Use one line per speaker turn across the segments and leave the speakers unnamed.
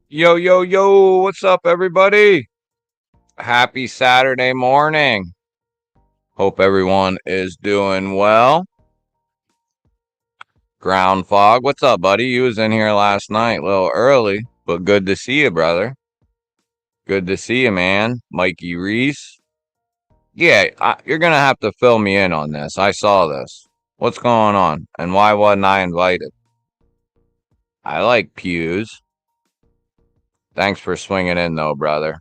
Yo, yo, yo, what's up, everybody? Happy Saturday morning. Hope everyone is doing well. Ground Fog, what's up, buddy? You was in here last night, a little early, but good to see you, brother. Good to see you, man. Mikey Reese. Yeah, you're going to have to fill me in on this. I saw this. What's going on? And why wasn't I invited? I like pews. Thanks for swinging in, though, brother.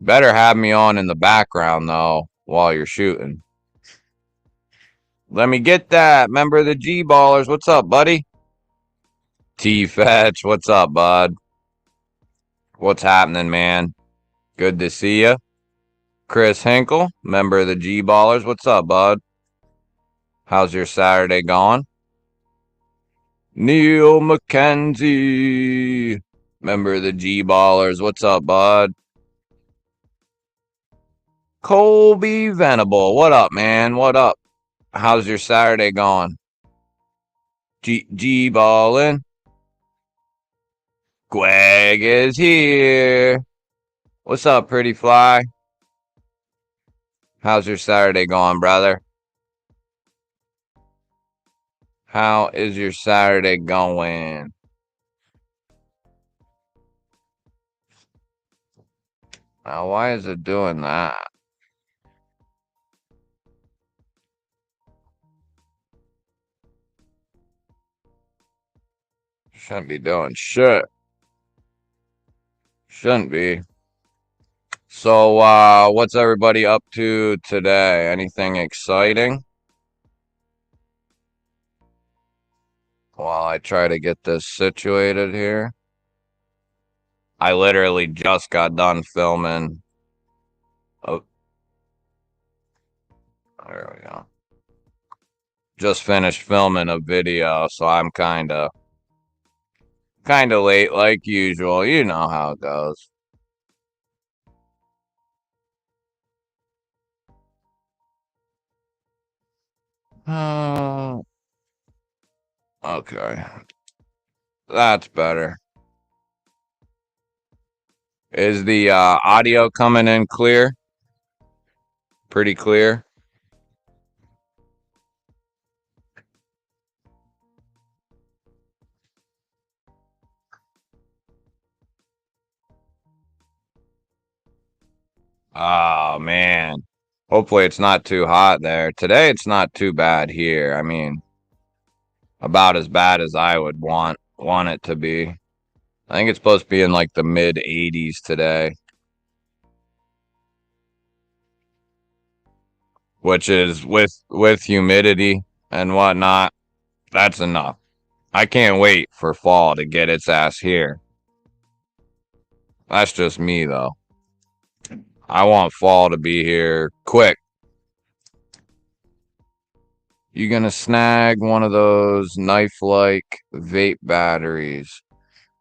Better have me on in the background, though, while you're shooting. Let me get that. Member of the GBallers. What's up, buddy? T-Fetch. What's up, bud? What's happening, man? Good to see you. Chris Hinkle, member of the GBallers. What's up, bud? How's your Saturday going? Neil McKenzie, member of the GBallers. What's up, bud? Colby Venable. What up, man? What up? How's your Saturday going? G-ballin'. Gweg is here. What's up, pretty fly? How's your Saturday going, brother? How is your Saturday going? Now, why is it doing that? Shouldn't be doing shit. Shouldn't be. So, what's everybody up to today? Anything exciting? While I try to get this situated here. I literally just got done filming. Oh, there we go. Just finished filming a video, so I'm kind of late like usual. You know how it goes. Okay. That's better. Is the audio coming in clear? Pretty clear? Oh, man. Hopefully it's not too hot there. Today it's not too bad here. I mean, about as bad as I would want it to be. I think it's supposed to be in like the mid 80s today, which is with humidity and whatnot. That's enough. I can't wait for fall to get its ass here. That's just me though. I want fall to be here quick. You gonna snag one of those knife-like vape batteries?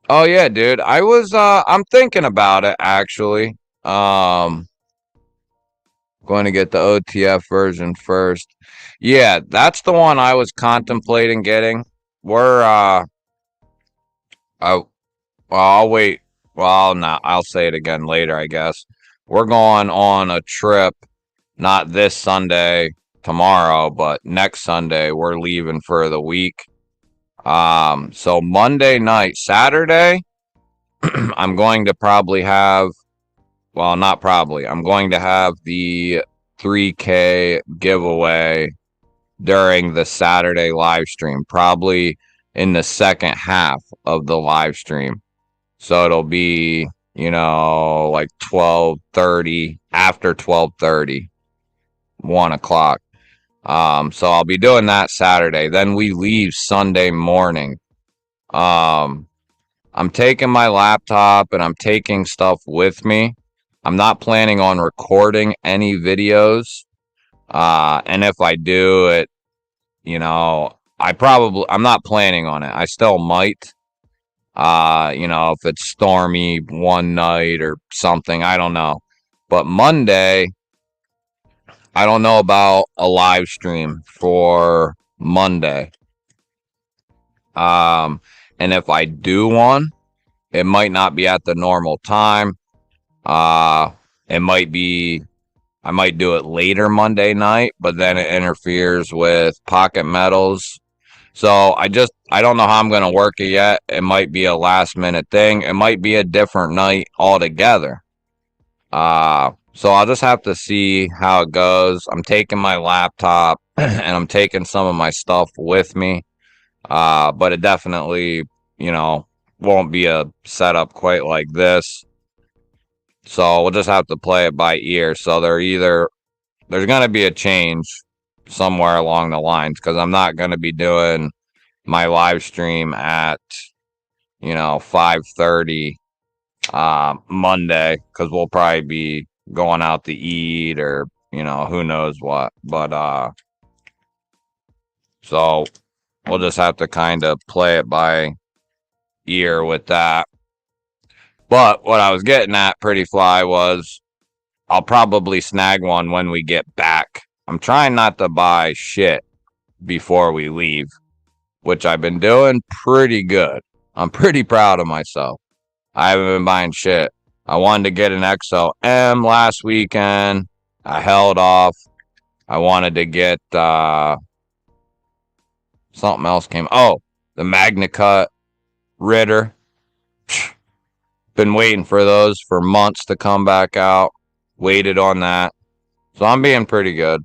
Oh yeah, dude. I'm thinking about it actually. Going to get the OTF version first. Yeah, that's the one I was contemplating getting. We're I, well, I'll wait. Well, no, I'll say it again later, I guess. We're going on a trip, not this Sunday, tomorrow, but next Sunday. We're leaving for the week. So Monday night, Saturday, I'm going to probably have, well, not probably, I'm going to have the 3K giveaway during the Saturday live stream, probably in the second half of the live stream. So it'll be, like 12:30, after 12:30, 1 o'clock. So I'll be doing that Saturday. Then we leave Sunday morning. I'm taking my laptop and I'm taking stuff with me. I'm not planning on recording any videos. And if I do it, I'm not planning on it. I still might. If it's stormy one night or something, I don't know. But Monday, I don't know about a live stream for Monday. And if I do one, It might not be at the normal time. It might be, I might do it later Monday night, but then it interferes with pocket metals. So I don't know how I'm going to work it yet. It might be a last minute thing. It might be a different night altogether. So I'll just have to see how it goes. I'm taking my laptop and I'm taking some of my stuff with me. But it definitely, won't be a setup quite like this. So we'll just have to play it by ear. So there's going to be a change somewhere along the lines because I'm not going to be doing my live stream at 5:30 Monday because we'll probably be going out to eat or who knows what. But so we'll just have to kind of play it by ear with that. But what I was getting at, Pretty Fly, was I'll probably snag one when we get back. I'm trying not to buy shit before we leave, which I've been doing pretty good. I'm pretty proud of myself. I haven't been buying shit. I wanted to get an XOM last weekend. I held off. I wanted to get something else came. Oh, the MagnaCut Ritter. Been waiting for those for months to come back out. Waited on that. So I'm being pretty good.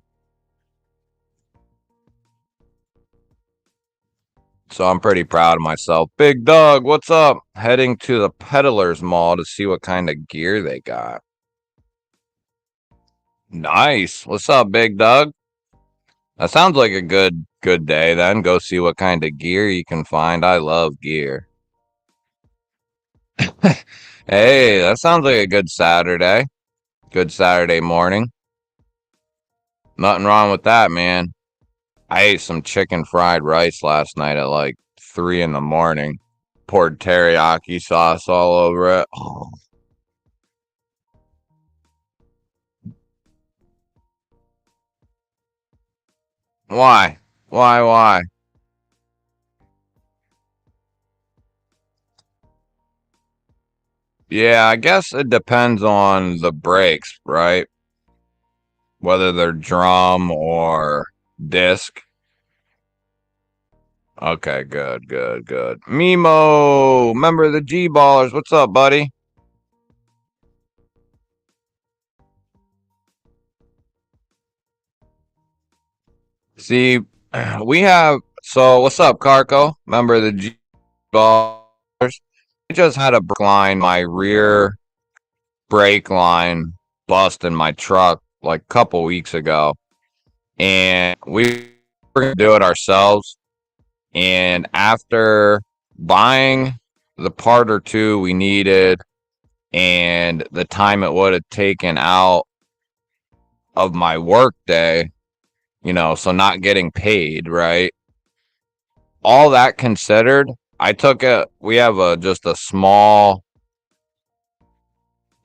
So I'm pretty proud of myself. Big Doug, what's up? Heading to the Peddlers Mall to see what kind of gear they got. Nice. What's up, Big Doug? That sounds like a good day then. Go see what kind of gear you can find. I love gear. Hey, that sounds like a good Saturday. Good Saturday morning. Nothing wrong with that, man. I ate some chicken fried rice last night at like 3 in the morning. Poured teriyaki sauce all over it. Oh. Why? Why? Yeah, I guess it depends on the brakes, right? Whether they're drum or disc. Okay, good. Mimo, member of the GBallers. What's up, buddy? See, we have. So, what's up, Carco? Member of the GBallers. I just had a brake line, my rear brake line bust in my truck like a couple weeks ago. And we were going to do it ourselves. And after buying the part or two we needed and the time it would have taken out of my work day, so not getting paid, right? All that considered, I took it. We have just a small,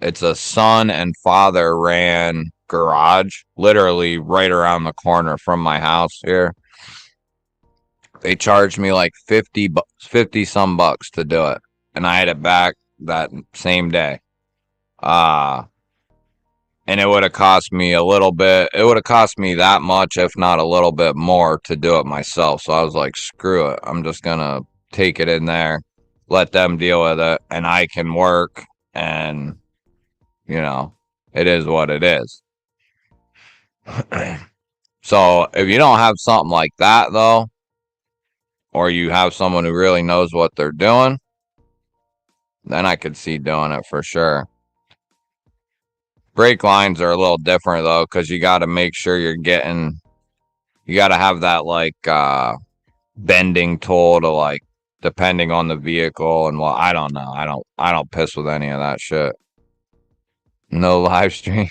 it's a son and father ran garage, literally right around the corner from my house here. They charged me like 50 some bucks to do it. And I had it back that same day. And it would have cost me a little bit. It would have cost me that much, if not a little bit more, to do it myself. So I was like, screw it. I'm just going to take it in there, let them deal with it, and I can work. And, it is what it is. So if you don't have something like that, though, or you have someone who really knows what they're doing, then I could see doing it for sure. Brake lines are a little different, though, because you got to make sure you got to have that, like, bending tool to, like, depending on the vehicle and what. I don't know. I don't piss with any of that shit. No live stream.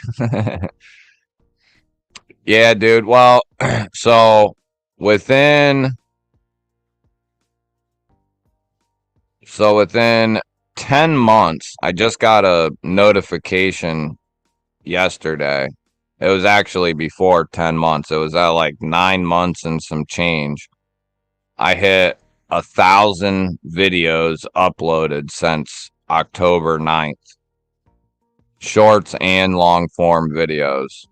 Yeah, dude. Well, so within 10 months, I just got a notification yesterday. It was actually before 10 months. It was at like 9 months and some change. I hit 1,000 videos uploaded since October 9th. Shorts and long form videos.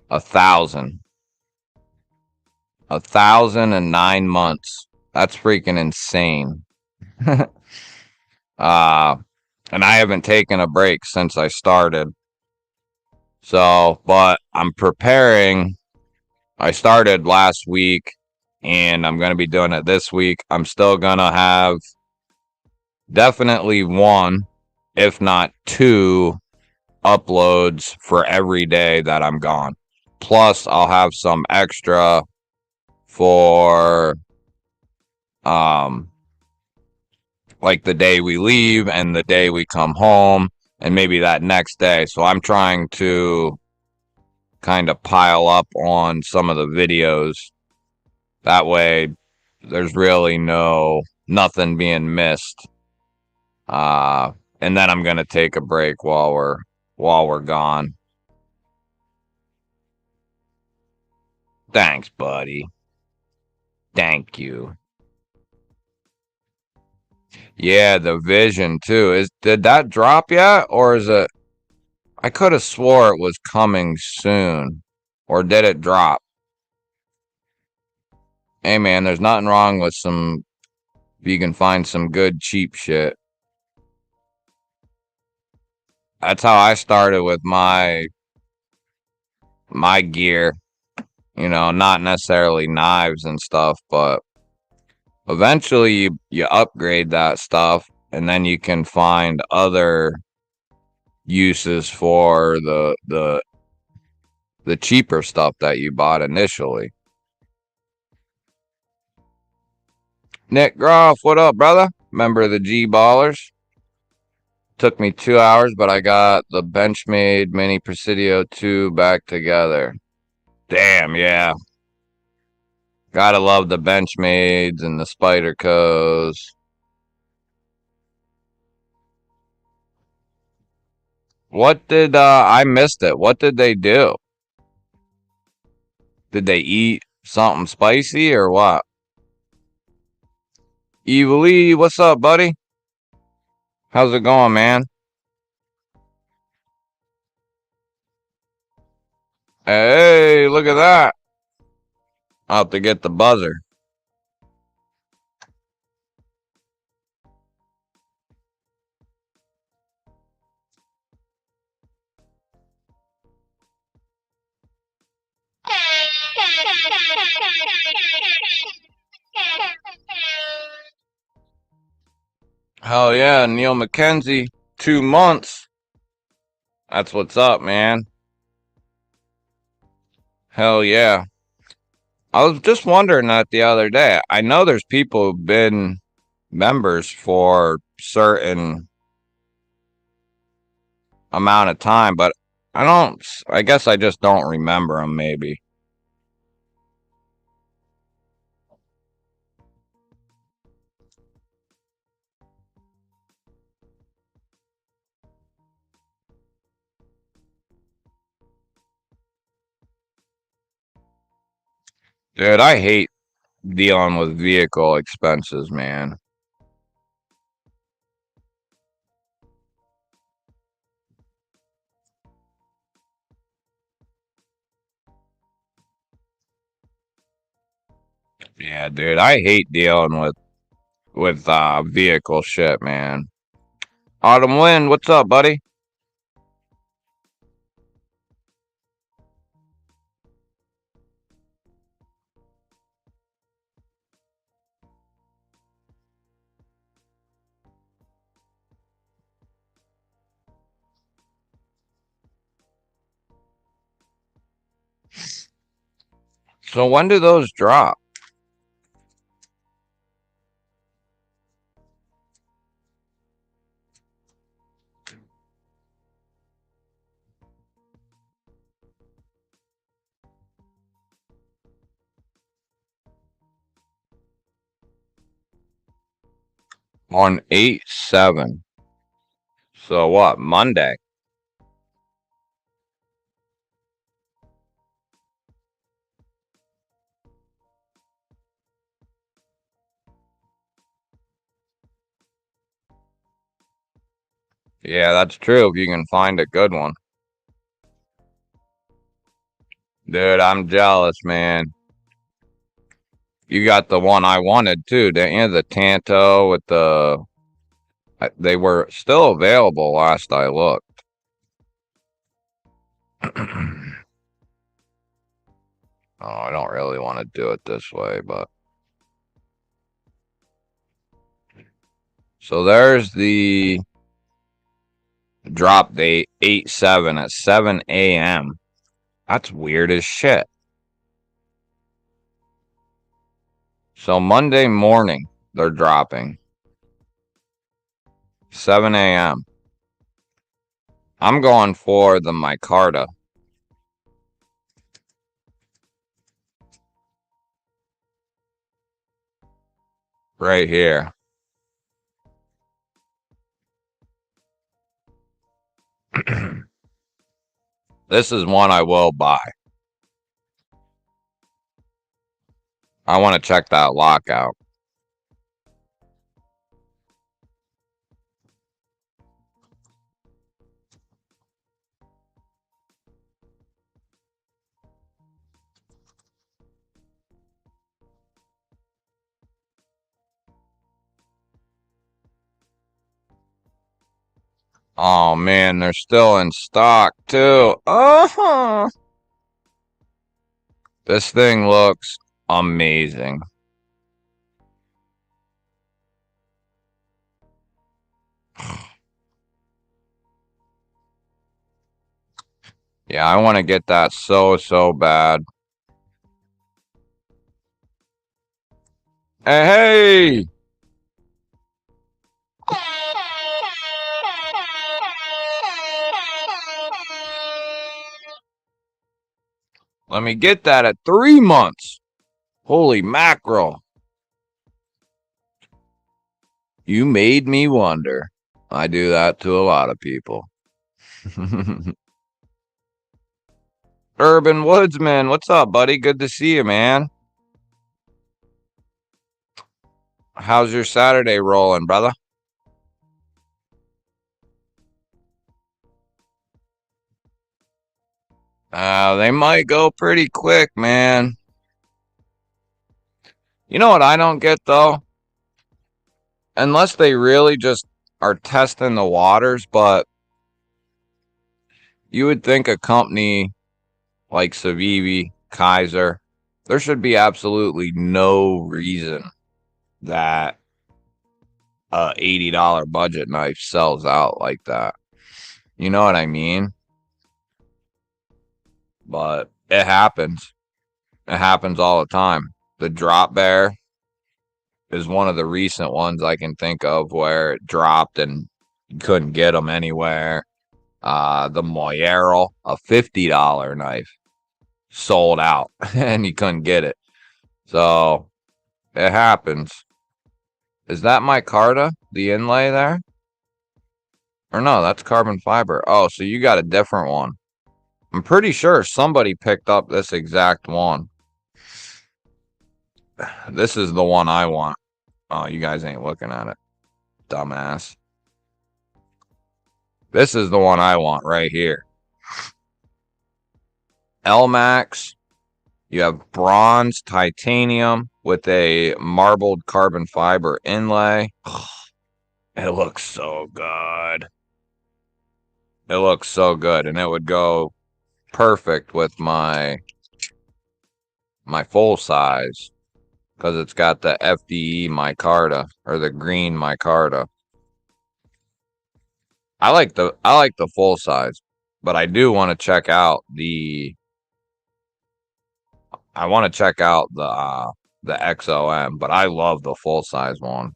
1,000. 1,009 months. That's freaking insane. And I haven't taken a break since I started. So, but I'm preparing. I started last week and I'm going to be doing it this week. I'm still going to have definitely one, if not two, uploads for every day that I'm gone. Plus, I'll have some extra for like the day we leave and the day we come home and maybe that next day. So I'm trying to kind of pile up on some of the videos. That way there's really nothing being missed. And then I'm gonna take a break while we're gone. Thanks, buddy. Thank you. Yeah, the Vision too. Did that drop yet, or is it? I could have swore it was coming soon, or did it drop? Hey man, there's nothing wrong with some. If you can find some good cheap shit. That's how I started with my gear. You know, not necessarily knives and stuff, but eventually you upgrade that stuff, and then you can find other uses for the cheaper stuff that you bought initially. Nick Groff, what up, brother? Member of the GBallers. Took me 2 hours, but I got the Benchmade Mini Presidio 2 back together. Damn, yeah. Gotta love the Benchmades and the Spydercos. What did I missed it? What did they do? Did they eat something spicy or what? Evil E, what's up, buddy? How's it going, man? Hey, look at that. I'll have to get the buzzer. Hell yeah, Neil McKenzie, 2 months. That's what's up, man. Hell yeah. I was just wondering that the other day. I know there's people who've been members for certain amount of time, but I guess I just don't remember them maybe. Dude, I hate dealing with vehicle expenses, man. Yeah, dude, I hate dealing with vehicle shit, man. Autumn Wind, what's up, buddy? So when do those drop? On 8/7. So what? Monday. Yeah, that's true if you can find a good one. Dude, I'm jealous, man. You got the one I wanted too, didn't you? The Tanto with the... They were still available last I looked. Oh, I don't really want to do it this way, but... So there's the drop date, 8/7 at 7 a.m. That's weird as shit. So Monday morning, they're dropping. 7 a.m. I'm going for the micarta. Right here. This is one I will buy. I want to check that lock out. Oh man, they're still in stock too. Uh-huh. This thing looks amazing. Yeah, I want to get that so bad. Hey! Let me get that at 3 months. Holy mackerel. You made me wonder. I do that to a lot of people. Urban Woodsman, what's up, buddy? Good to see you, man. How's your Saturday rolling, brother? They might go pretty quick, man. You know what I don't get, though? Unless they really just are testing the waters, but you would think a company like Civivi, Kaiser, there should be absolutely no reason that a $80 budget knife sells out like that. You know what I mean? But it happens. It happens all the time. The Drop Bear is one of the recent ones I can think of where it dropped and couldn't get them anywhere. The Moyero, a $50 knife, sold out and you couldn't get it. So it happens. Is that micarta, the inlay there? Or no, that's carbon fiber. Oh, so you got a different one. I'm pretty sure somebody picked up this exact one. This is the one I want. Oh, you guys ain't looking at it. Dumbass. This is the one I want right here. L-Max. You have bronze titanium with a marbled carbon fiber inlay. It looks so good. It looks so good, and it would go perfect with my full size because it's got the FDE micarta or the green micarta. I like the full size, but I do want to check out the the XOM, but I love the full size one.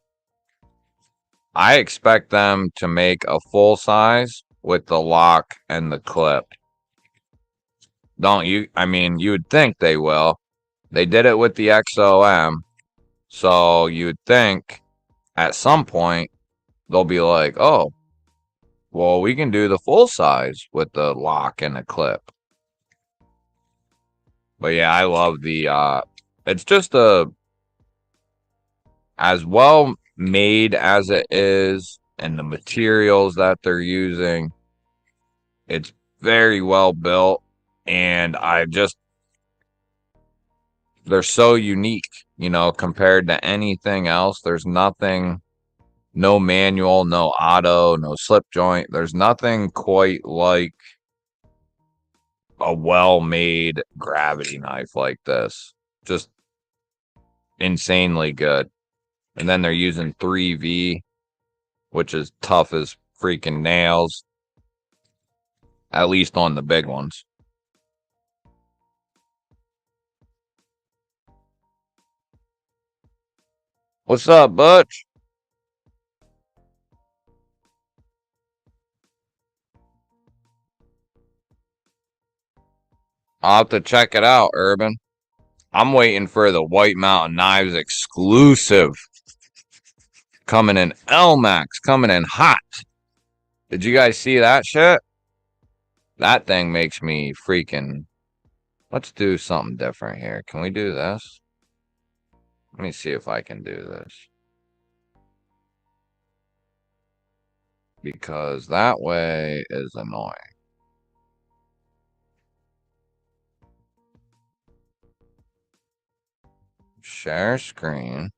I expect them to make a full size with the lock and the clip. Don't you? I mean, you would think they will. They did it with the XOM, so you'd think at some point they'll be like, oh, well, we can do the full size with the lock and the clip. But yeah, I love the it's just as well made as it is, and the materials that they're using. It's very well built, and they're so unique, compared to anything else. There's nothing, no manual, no auto, no slip joint. There's nothing quite like a well-made gravity knife like this. Just insanely good. And then they're using 3V, which is tough as freaking nails, at least on the big ones. What's up, Butch? I'll have to check it out, Urban. I'm waiting for the White Mountain Knives exclusive. Coming in LMAX, coming in hot. Did you guys see that shit? That thing makes me freaking... Let's do something different here. Can we do this? Let me see if I can do this. Because that way is annoying. Share screen.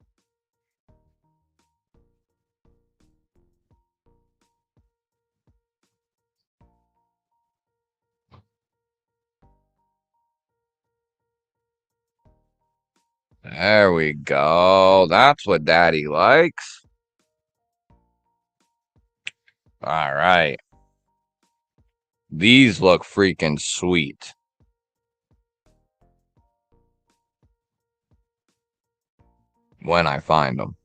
There we go. That's what Daddy likes. All right. These look freaking sweet. When I find them.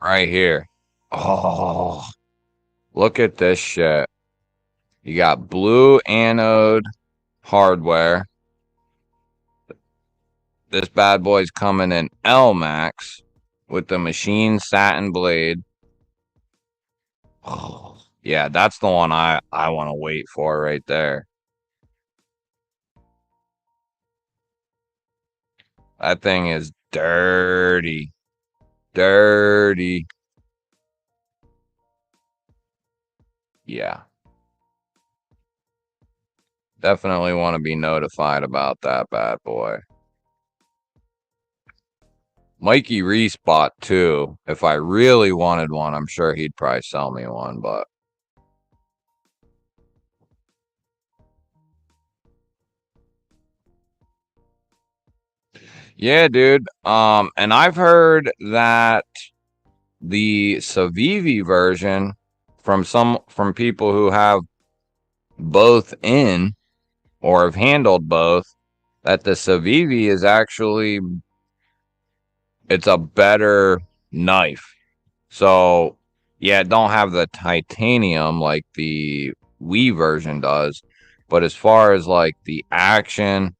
Right here. Oh, look at this shit. You got blue anode hardware. This bad boy's coming in LMAX with the machine satin blade. Oh, yeah, that's the one I want to wait for right there. That thing is dirty. Dirty. Yeah. Definitely want to be notified about that bad boy. Mikey Reese bought two. If I really wanted one, I'm sure he'd probably sell me one, but... Yeah, dude. And I've heard that the Civivi version from people who have both in or have handled both, that the Civivi is actually, it's a better knife. So yeah, it don't have the titanium like the Wii version does, but as far as like the action,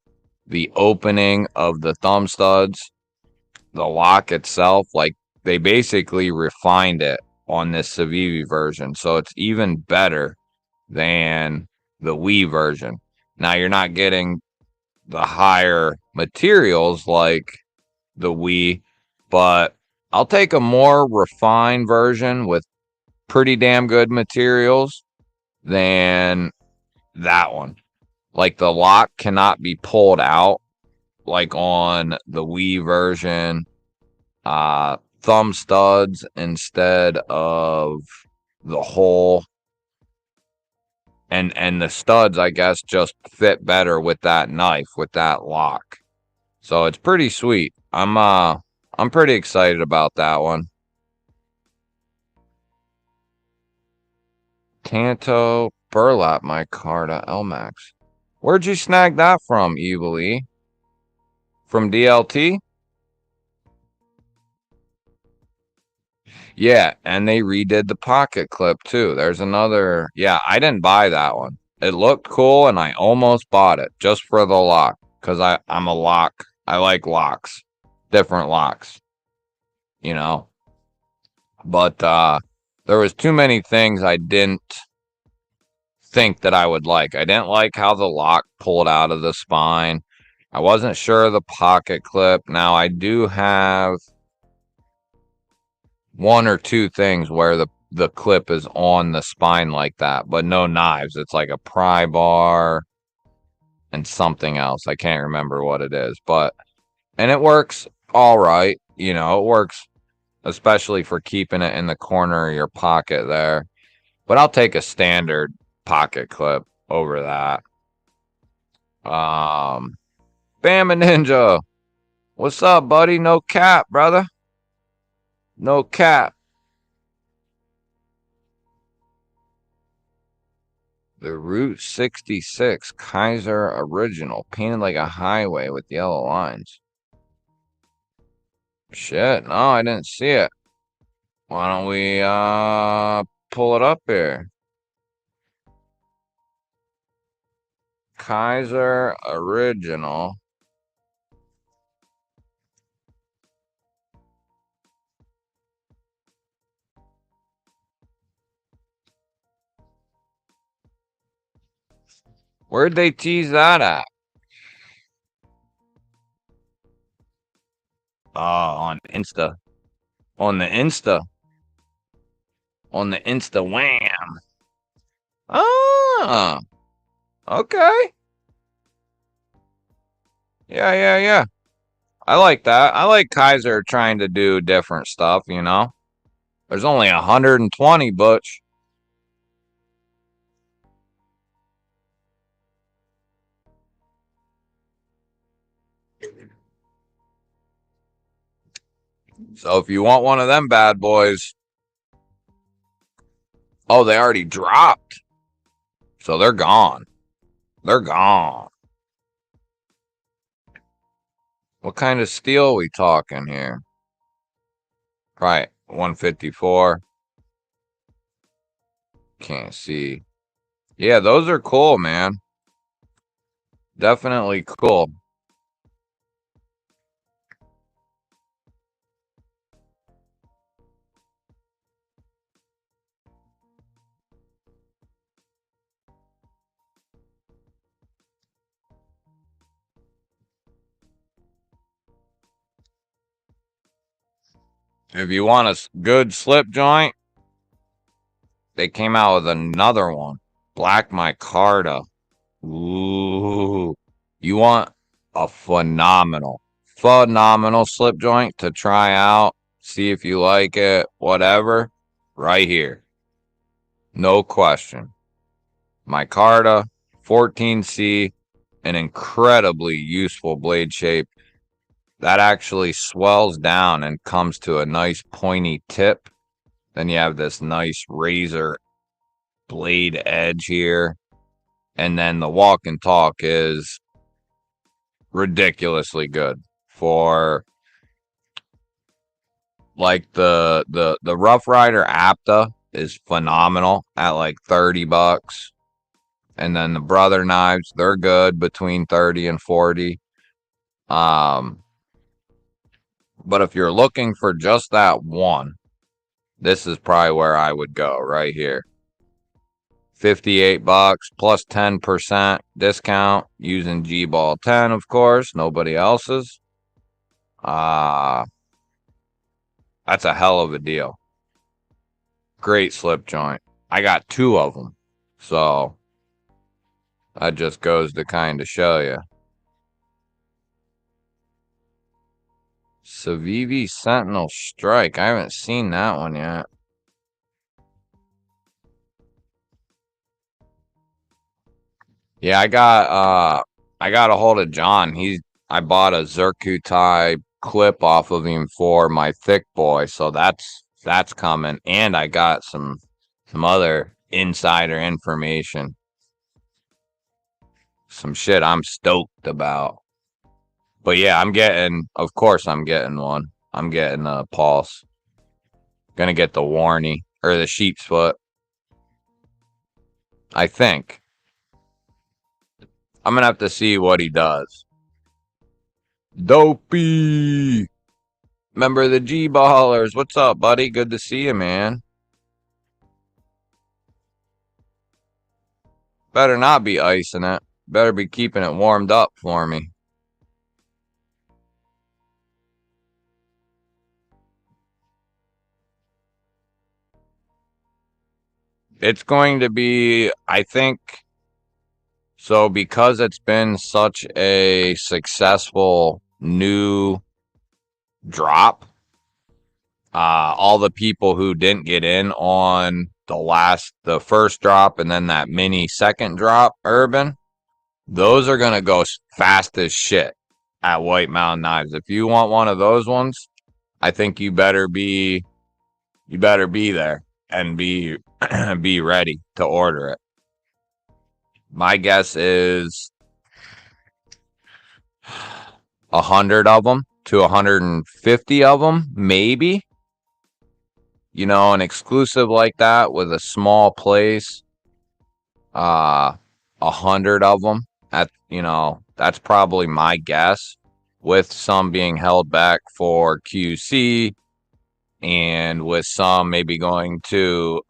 the opening of the thumb studs, the lock itself, like they basically refined it on this Civivi version, so it's even better than the Wii version. Now you're not getting the higher materials like the Wii, but I'll take a more refined version with pretty damn good materials than that one. Like the lock cannot be pulled out like on the Wii version. Thumb studs instead of the hole. And the studs, I guess, just fit better with that knife, with that lock. So it's pretty sweet. I'm pretty excited about that one. Tanto burlap my car to LMAX. Where'd you snag that from, Evil E? From DLT? Yeah, and they redid the pocket clip too. There's another. Yeah, I didn't buy that one. It looked cool, and I almost bought it just for the lock because I'm a lock. I like locks. different locks, you know. But there was too many things I didn't think that I would like. I didn't like how the lock pulled out of the spine. I wasn't sure of the pocket clip. Now I do have one or two things where the clip is on the spine like that, but no knives. It's like a pry bar and something else. I can't remember what it is, and it works all right. You know, it works especially for keeping it in the corner of your pocket there. But I'll take a standard pocket clip over that. Bama Ninja. What's up, buddy? No cap, brother. No cap. The Route 66 Kaiser Original, painted like a highway with yellow lines. Shit, no, I didn't see it. Why don't we pull it up here? Kaiser Original. Where'd they tease that at? On Insta. On the Insta. On the Insta wham. Ah, okay. Yeah. I like that. I like Kaiser trying to do different stuff, you know? There's only 120, Butch. So if you want one of them bad boys. Oh, they already dropped. So they're gone. They're gone. What kind of steel we talking here? Right, 154. Can't see. Yeah, those are cool, man. Definitely cool. If you want a good slip joint, they came out with another one. Black micarta. Ooh. You want a phenomenal slip joint to try out, see if you like it, whatever, right here. No question. Micarta, 14C, an incredibly useful blade shape that actually swells down and comes to a nice pointy tip. Then you have this nice razor blade edge here. And then the walk and talk is ridiculously good for like the Rough Rider Apta is phenomenal at like $30. And then the Brother knives, they're good between 30 and 40. But if you're looking for just that one, this is probably where I would go right here. $58 plus 10% discount using GBall 10, of course, nobody else's. That's a hell of a deal. Great slip joint. I got two of them. So that just goes to kind of show you. Civivi Sentinel Strike. I haven't seen that one yet. Yeah, I got a hold of John. I bought a Zircuti clip off of him for my thick boy, so that's coming. And I got some other insider information. Some shit I'm stoked about. But yeah, of course I'm getting one. I'm getting a Pulse. Gonna get the Warney or the sheep's foot. I think. I'm gonna have to see what he does. Dopey. Member of the GBallers. What's up, buddy? Good to see you, man. Better not be icing it. Better be keeping it warmed up for me. It's going to be, I think, so because it's been such a successful new drop, all the people who didn't get in on the first drop and then that mini second drop urban, those are going to go fast as shit at White Mountain Knives. If you want one of those ones, I think you better be there and be be ready to order it. My guess is 100 of them to 150 of them, maybe. You know, an exclusive like that with a small place, 100 of them. That's probably my guess, with some being held back for QC and with some maybe going to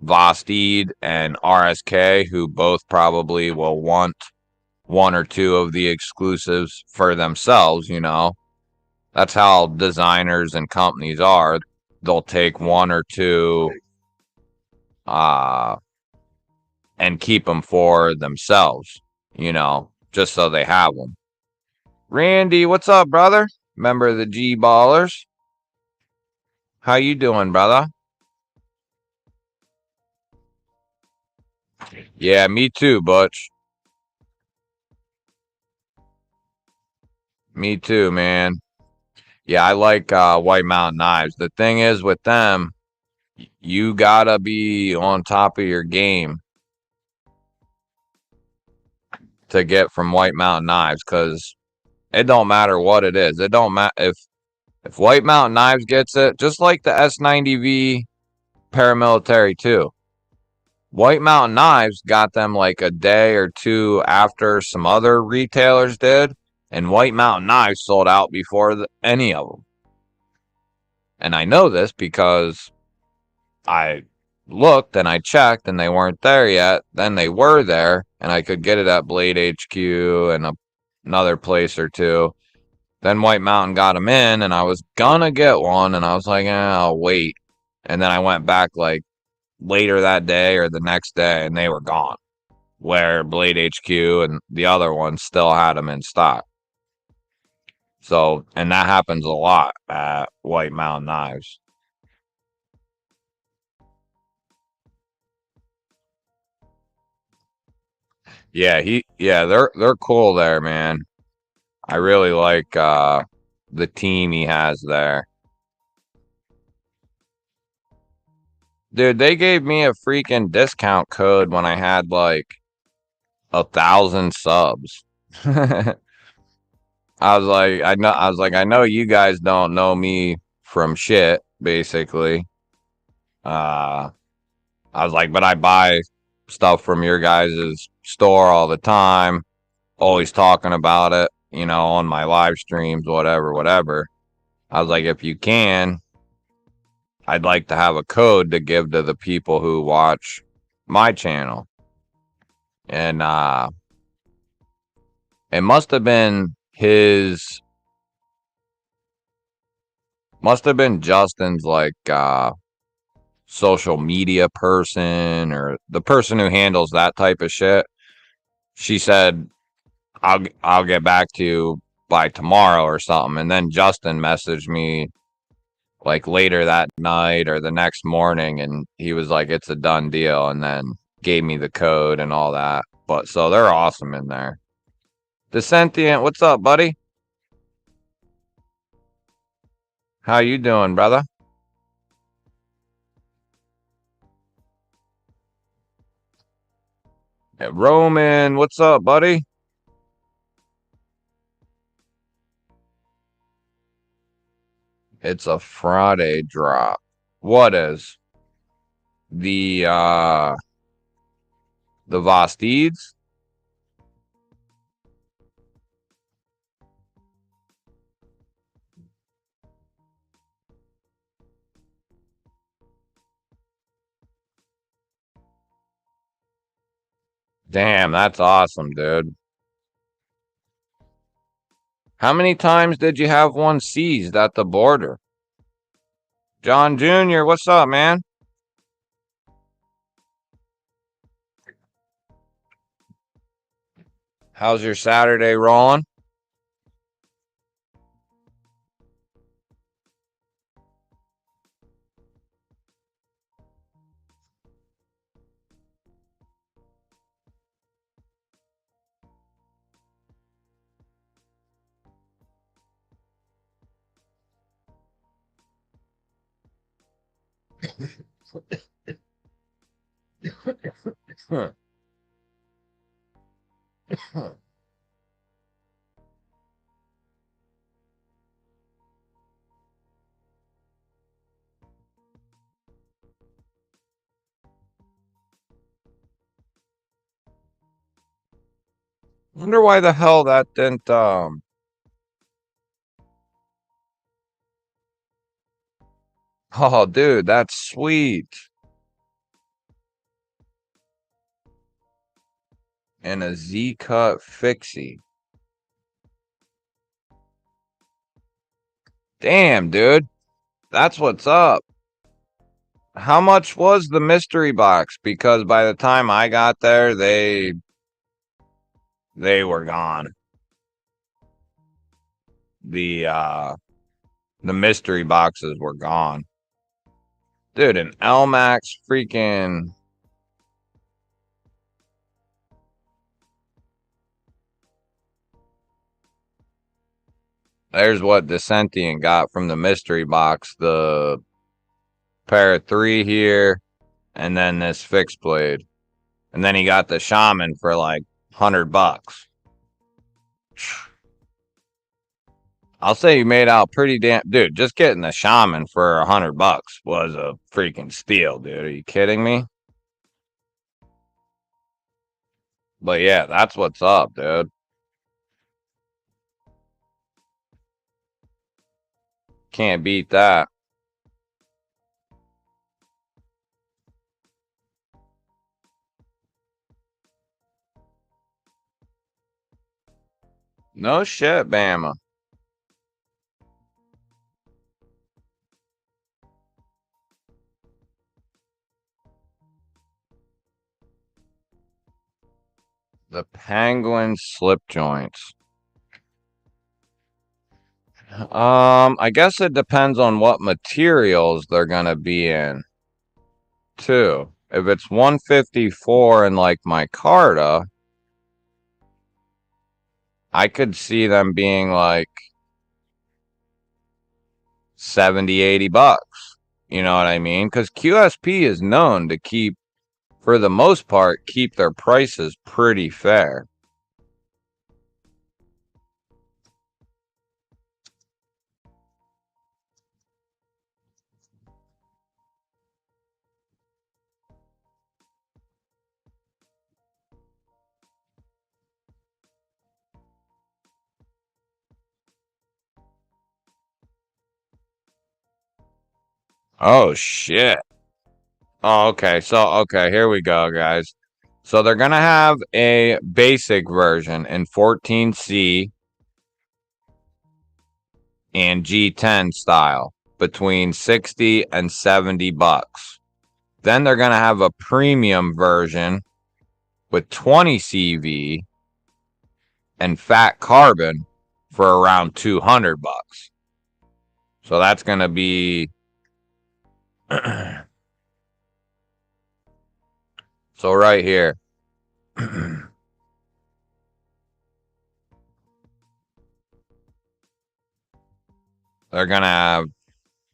Vostede and RSK, who both probably will want one or two of the exclusives for themselves. That's how designers and companies are. They'll take one or two and keep them for themselves, just so they have them. Randy, what's up, brother? Member of the GBallers. How you doing, brother? Yeah, me too, Butch. Me too, man. Yeah, I like White Mountain Knives. The thing is with them, you gotta be on top of your game to get from White Mountain Knives, because it don't matter what it is. It don't matter if White Mountain Knives gets it, just like the S90V paramilitary too. White Mountain Knives got them like a day or two after some other retailers did, and White Mountain Knives sold out before any of them. And I know this because I looked and I checked and they weren't there yet. Then they were there and I could get it at Blade HQ and another place or two. Then White Mountain got them in and I was gonna get one and I was like, I'll wait. And then I went back like later that day or the next day and they were gone. Where Blade HQ and the other ones still had them in stock. So, and that happens a lot at White Mountain Knives. Yeah, they're cool there, man. I really like the team he has there. Dude, they gave me a freaking discount code when I had like 1,000 subs. I know you guys don't know me from shit, basically. Uh I was like, but I buy stuff from your guys' store all the time, always talking about it, on my live streams, whatever. I was like, if you can, I'd like to have a code to give to the people who watch my channel. And it must have been Justin's like social media person or the person who handles that type of shit. She said, I'll get back to you by tomorrow or something. And then Justin messaged me like later that night or the next morning and he was like, it's a done deal, and then gave me the code and all that. But so they're awesome in there. The Sentient, what's up, buddy? How you doing, brother? Roman, what's up, buddy? It's a Friday drop. What is? The Vosteeds? Damn, that's awesome, dude. How many times did you have one seized at the border? John Jr., what's up, man? How's your Saturday rolling? Wonder why the hell that didn't Oh dude, that's sweet. And a Z-cut fixie. Damn, dude. That's what's up. How much was the mystery box? Because by the time I got there, they were gone. The mystery boxes were gone. Dude, an LMAX freaking there's what Descentian got from the mystery box. The pair of 3 here, and then this fixed blade. And then he got the shaman for like $100. I'll say you made out pretty damn, dude. Just getting the shaman for $100 was a freaking steal, dude. Are you kidding me? But yeah, that's what's up, dude. Can't beat that. No shit, Bama. The penguin slip joints. I guess it depends on what materials they're gonna be in, too. If it's 154 and like micarta, I could see them being like 70, $80. You know what I mean? Because QSP is known to keep, for the most part, keep their prices pretty fair. Oh, shit. Oh, okay. So, okay, here we go, guys. So they're going to have a basic version in 14C and G10 style between 60 and $70. Then they're going to have a premium version with 20 CV and fat carbon for around $200. So that's going to be so right here. They're going to have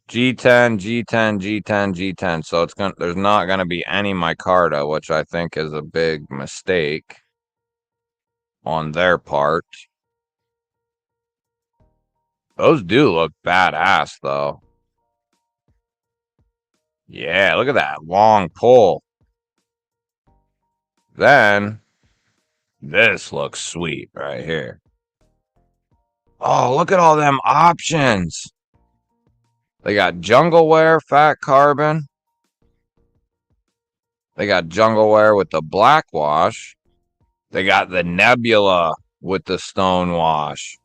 G10, G10, G10, G10. So it's going there's not going to be any micarta, which I think is a big mistake on their part. Those do look badass though. Yeah, look at that long pull. Then this looks sweet right here. Oh, look at all them options. They got jungle wear, fat carbon. They got jungle wear with the black wash. They got the Nebula with the stone wash.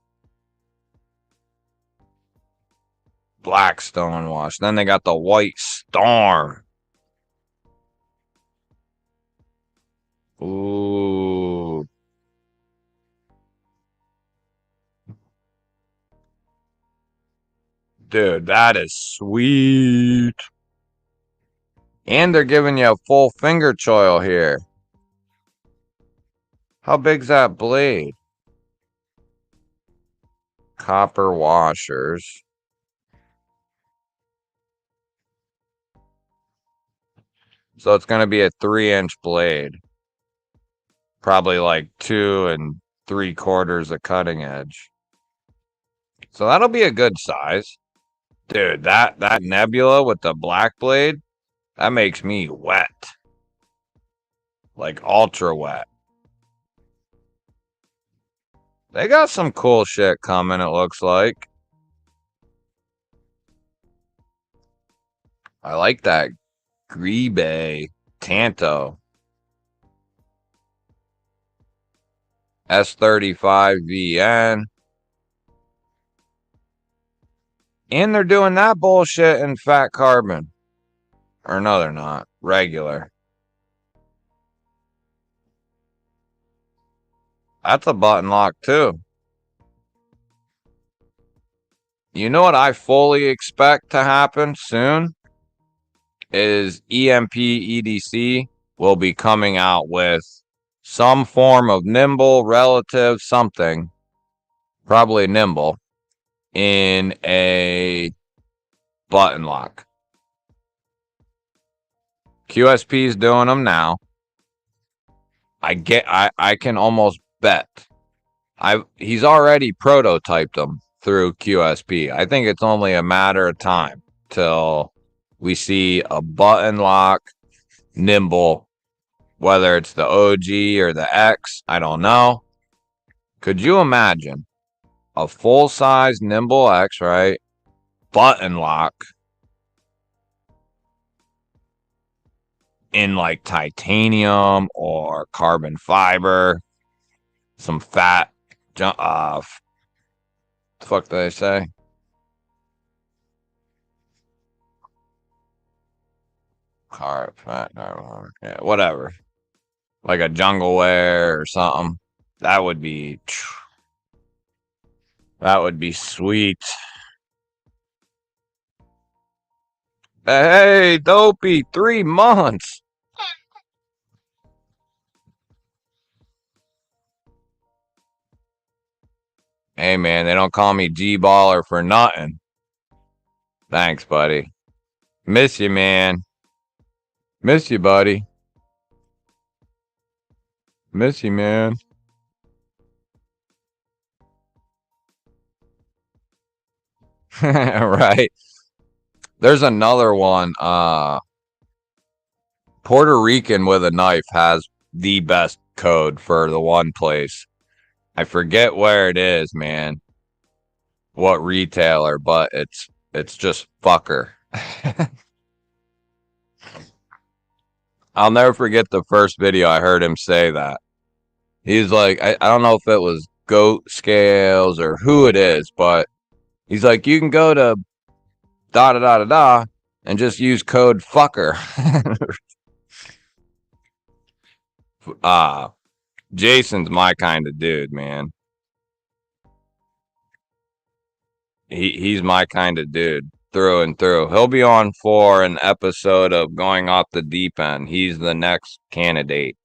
Black stone wash. Then they got the White Storm. Ooh. Dude, that is sweet. And they're giving you a full finger choil here. How big's that blade? Copper washers. So it's going to be a 3-inch blade. Probably like 2 3/4 of cutting edge. So that'll be a good size. Dude, that Nebula with the black blade, that makes me wet. Like ultra wet. They got some cool shit coming, it looks like. I like that GBALL Tanto. S35 VN. And they're doing that bullshit in fat carbon. Or no, they're not. Regular. That's a button lock too. You know what I fully expect to happen soon? Is EMP EDC will be coming out with some form of nimble relative something. Probably nimble. In a button lock. QSP's doing them now. I can almost bet. He's already prototyped them through QSP. I think it's only a matter of time till we see a button lock nimble, whether it's the OG or the X, I don't know. Could you imagine a full-size nimble X, right? Button lock in like titanium or carbon fiber, some fat, the fuck did I say? Fat, yeah, whatever. Like a jungle wear or something. That would be sweet. Hey, Dopey, 3 months. Hey, man, they don't call me GBaller for nothing. Thanks, buddy. Miss you, man. Miss you, buddy. Miss you, man. Right. There's another one. Puerto Rican with a knife has the best code for the one place. I forget where it is, man. What retailer, but it's just fucker. I'll never forget the first video I heard him say that. He's like, I don't know if it was Goat Scales or who it is, but he's like, you can go to da da da da da and just use code fucker. Jason's my kind of dude, man. He's my kind of dude through and through. He'll be on for an episode of Going Off the Deep End. He's the next candidate.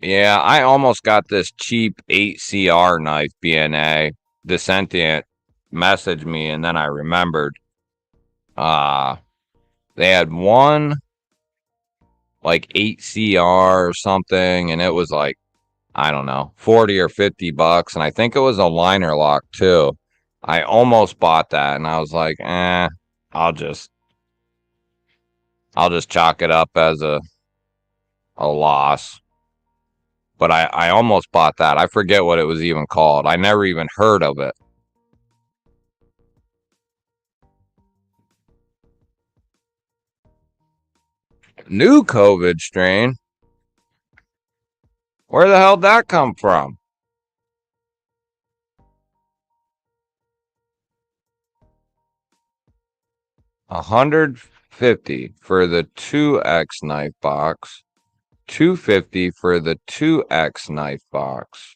Yeah, I almost got this cheap 8CR knife, BNA. The sentient messaged me, and then I remembered. They had one like 8CR or something, and it was like, I don't know, 40 or 50 bucks, and I think it was a liner lock too. I almost bought that, and I was like, I'll just chalk it up as a loss. But I almost bought that. I forget what it was even called. I never even heard of it. New COVID strain? Where the hell did that come from? $150 for the 2X knife box. $250 for the 2X knife box.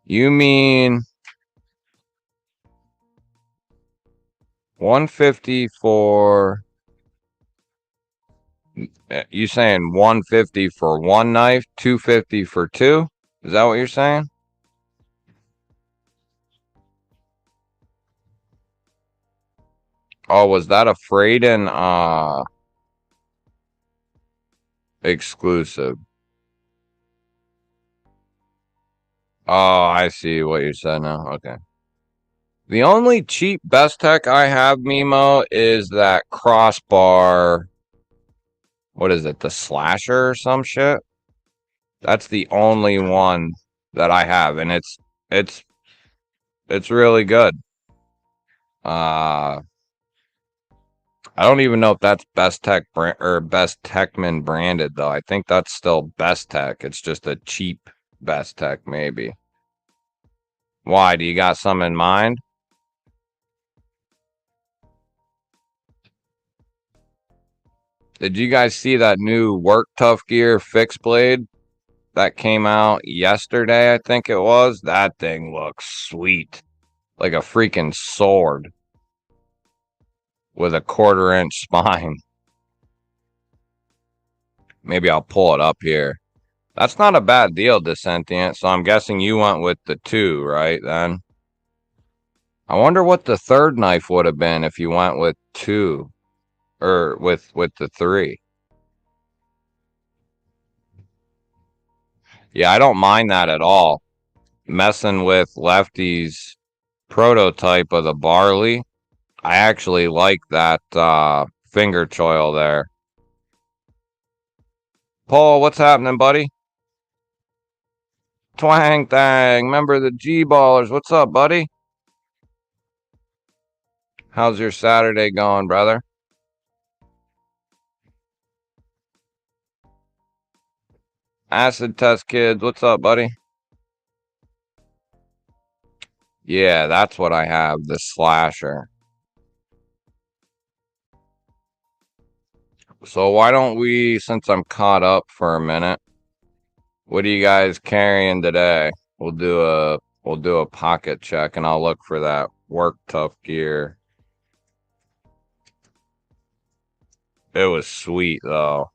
You mean 150 for... You saying 150 for one knife, 250 for two? Is that what you're saying? Oh, was that a Freyden exclusive? Oh, I see what you said now. Okay. The only cheap best tech I have, Mimo, is that crossbar. What is it? The slasher or some shit? That's the only one that I have, and it's it's really good. I don't even know if that's Best Tech brand or Best Techman branded though. I think that's still Best Tech. It's just a cheap Best Tech, maybe. Why? Do you got some in mind? Did you guys see that new Work Tough Gear fixed blade that came out yesterday? I think it was. That thing looks sweet, like a freaking sword with a 1/4 inch spine. Maybe I'll pull it up here. That's not a bad deal, Dissentient. So I'm guessing you went with the two, right? Then I wonder what the third knife would have been if you went with two or with the three. Yeah, I don't mind that at all. Messing with Lefty's prototype of the barley. I actually like that finger choil there. Paul, what's happening, buddy? Twang Thang, member of the GBallers. What's up, buddy? How's your Saturday going, brother? Acid Test Kids, what's up, buddy? Yeah, that's what I have, the slasher. So why don't we, since I'm caught up for a minute, what are you guys carrying today? We'll do a pocket check and I'll look for that Work Tough Gear. It was sweet though.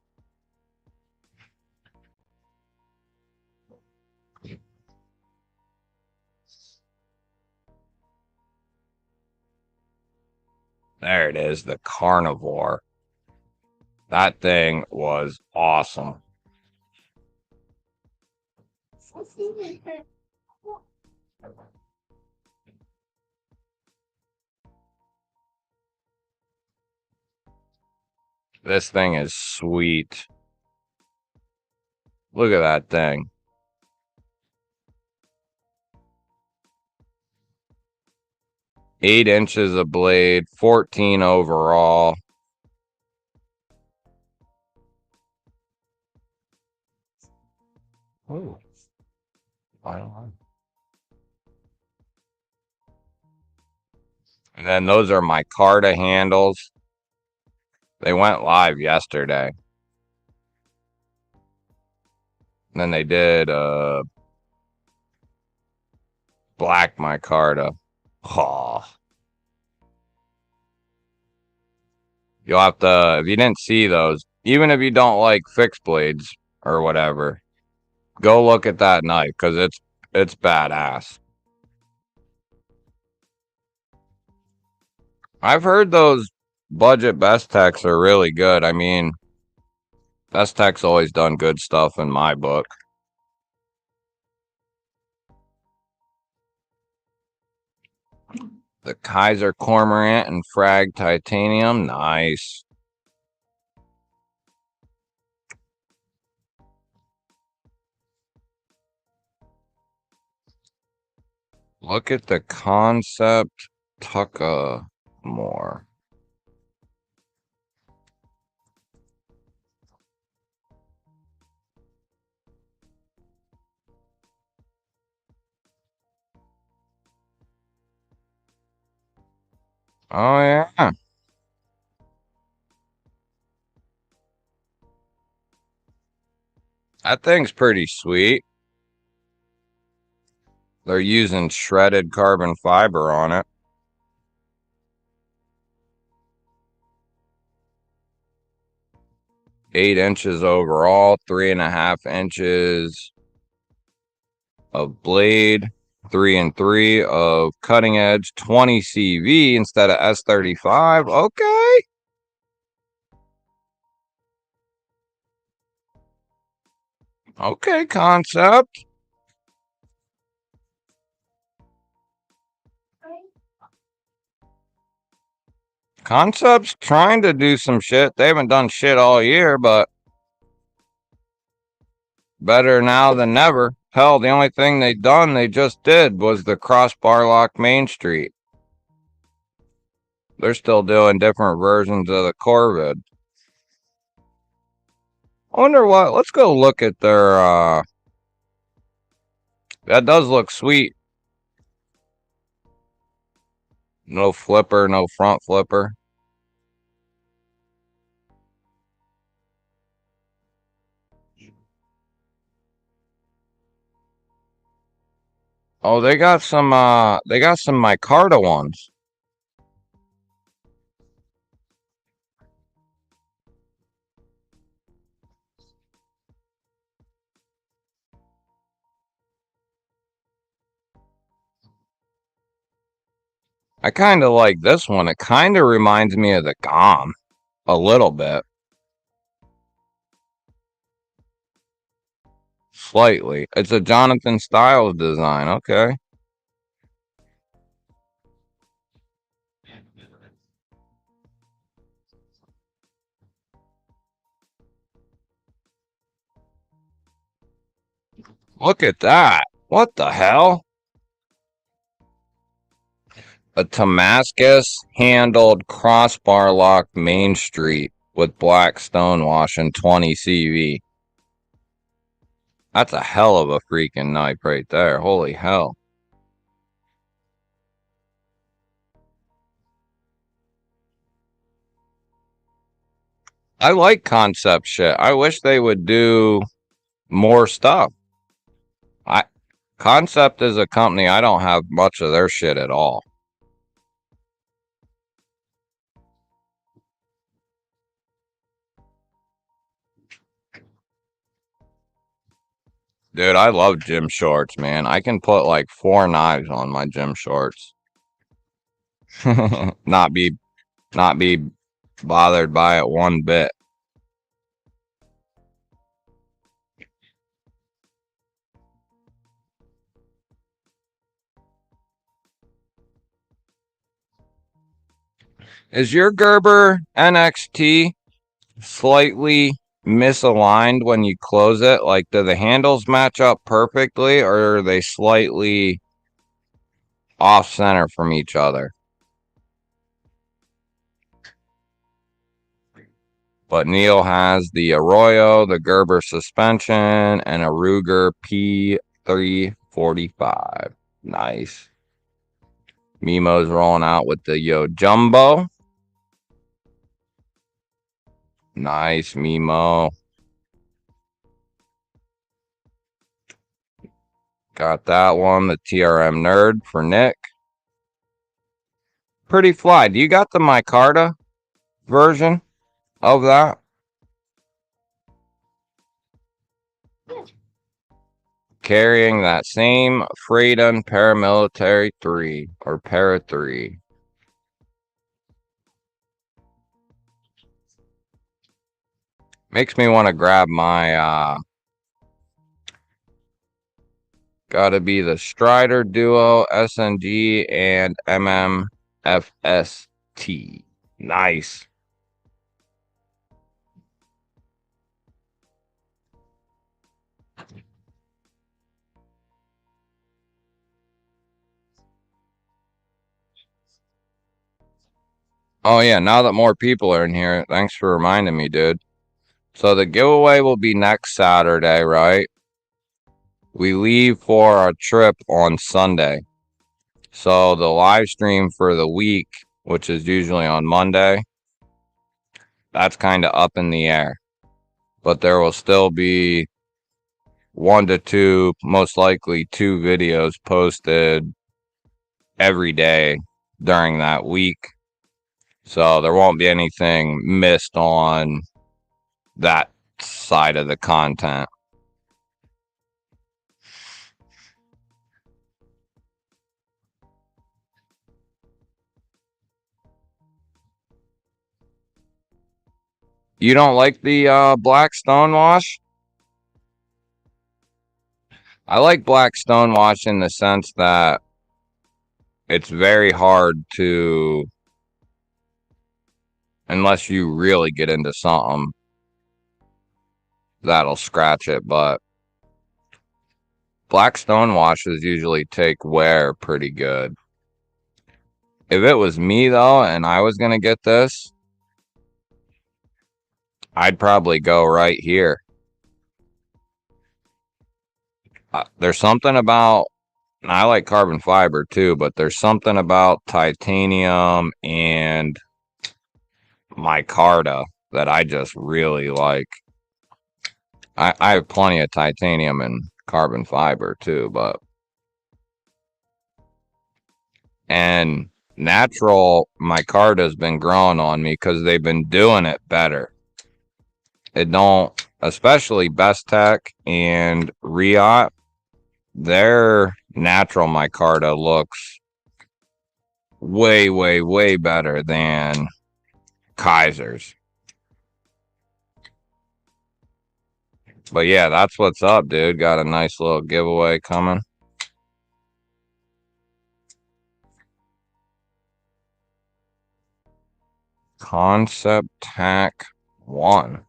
There it is, the Carnivore. That thing was awesome. This thing is sweet. Look at that thing. Eight inches of blade, 14 overall. Oh, I don't know. And then those are my Carta handles. They went live yesterday. And then they did black micarta. Oh. You'll have to, if you didn't see those, even if you don't like fixed blades or whatever, go look at that knife because it's badass. I've heard those budget Best Techs are really good. I mean, Best Tech's always done good stuff in my book. The Kaiser Cormorant and Frag Titanium. Nice. Look at the Concept Tucka more. Oh, yeah. That thing's pretty sweet. They're using shredded carbon fiber on it. Eight inches overall, 3.5 inches of blade, 3 and 3 of cutting edge, 20 CV instead of S35. Okay. Okay, Concept. Concept's trying to do some shit. They haven't done shit all year, but better now than never. Hell, the only thing they just did was the crossbar lock Main Street. They're still doing different versions of the Corvid. I wonder what. Let's go look at their. That does look sweet. No flipper, no front flipper. Oh, they got some micarta ones. I kind of like this one. It kind of reminds me of the GOM a little bit. Slightly. It's a Jonathan Styles design. Okay. Look at that. What the hell? A Damascus handled crossbar lock Main Street with black stonewash and 20 CV. That's a hell of a freaking knife right there. Holy hell. I like concept shit. I wish they would do more stuff. Concept is a company I don't have much of their shit at all. Dude, I love gym shorts, man. I can put like 4 knives on my gym shorts. not be bothered by it one bit. Is your Gerber NXT slightly misaligned when you close it? Like, do the handles match up perfectly, or are they slightly off center from each other? But Neil has the Arroyo, the Gerber suspension, and a Ruger P345. Nice. Mimo's rolling out with the Yo Jumbo. Nice, Mimo. Got that one, the TRM Nerd for Nick. Pretty fly. Do you got the micarta version of that? Carrying that same Freedom Paramilitary 3 or Para 3. Makes me want to grab my gotta be the Strider Duo SNG and MMFST. Nice. Oh yeah, now that more people are in here, thanks for reminding me, dude. So the giveaway will be next Saturday, right? We leave for a trip on Sunday. So the live stream for the week which is usually on Monday, that's kind of up in the air. But there will still be 1 to 2, most likely 2 videos posted every day during that week. So there won't be anything missed on that side of the content. You don't like the black stonewash? I like black stonewash in the sense that it's very hard to, unless you really get into something that'll scratch it, but black stonewashes usually take wear pretty good. If it was me though and I was gonna get this, I'd probably go right here. There's something about, and I like carbon fiber too, but there's something about titanium and micarta that I just really like. I have plenty of titanium and carbon fiber too, and natural micarta has been growing on me because they've been doing it better. It don't, especially Best Tech and Riot, their natural micarta looks way, way, way better than Kaiser's. But yeah, that's what's up, dude. Got a nice little giveaway coming. Concept Tac 1.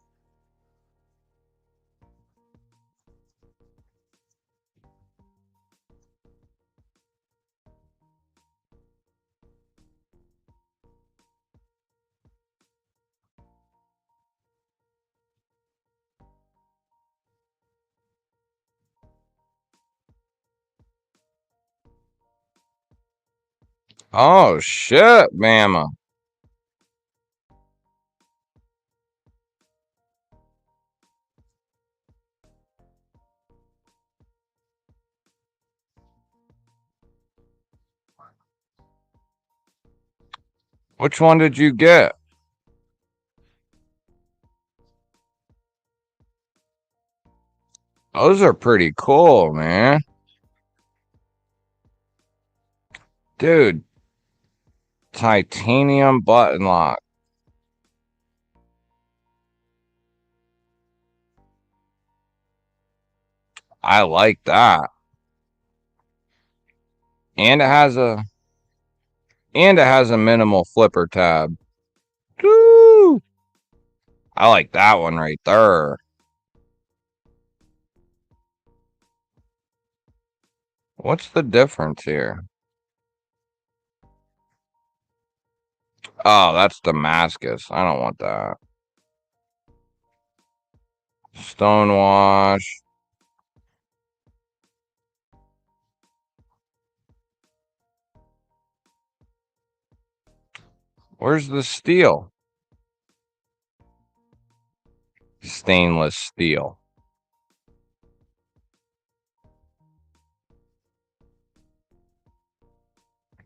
Oh shit, Bama. Which one did you get? Those are pretty cool, man. Dude, titanium button lock. I like that. And it has a minimal flipper tab. Woo! I like that one right there. What's the difference here? Oh, that's Damascus. I don't want that. Stonewash. Where's the steel? Stainless steel.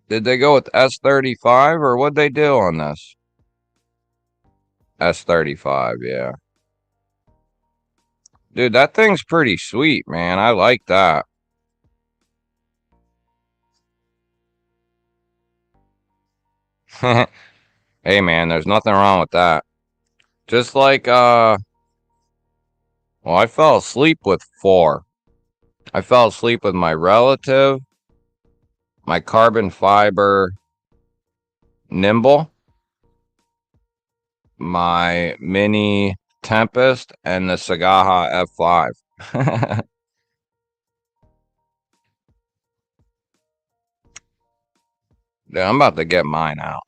Did they go with S35 or what'd they do on this? S35, yeah. Dude, that thing's pretty sweet, man. I like that. Hey, man, there's nothing wrong with that. Just like, well, I fell asleep with 4. I fell asleep with my relative, my carbon fiber nimble, my mini Tempest, and the Sagaha F5. Dude, I'm about to get mine out.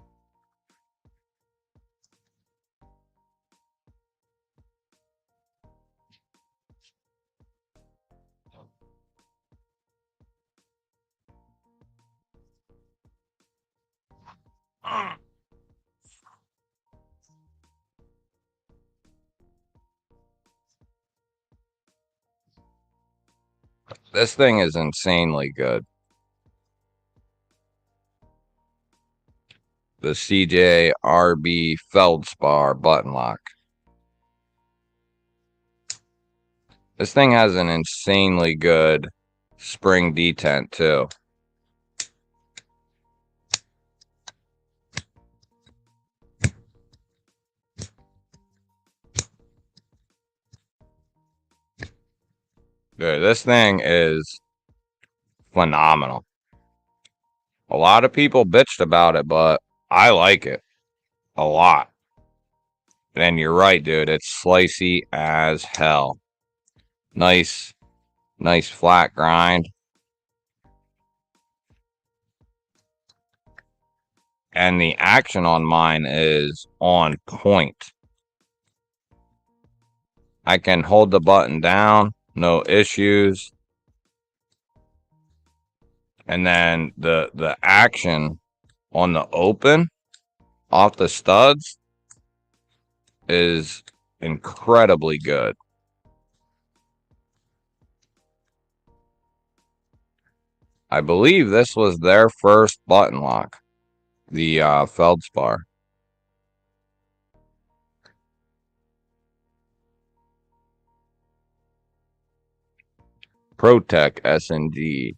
This thing is insanely good. The CJRB Feldspar button lock. This thing has an insanely good spring detent too. Dude, this thing is phenomenal. A lot of people bitched about it, but I like it a lot. And you're right, dude. It's slicey as hell. Nice flat grind. And the action on mine is on point. I can hold the button down, no issues. And then the action on the open off the studs is incredibly good. I believe this was their first button lock, the Feldspar. ProTech S&G.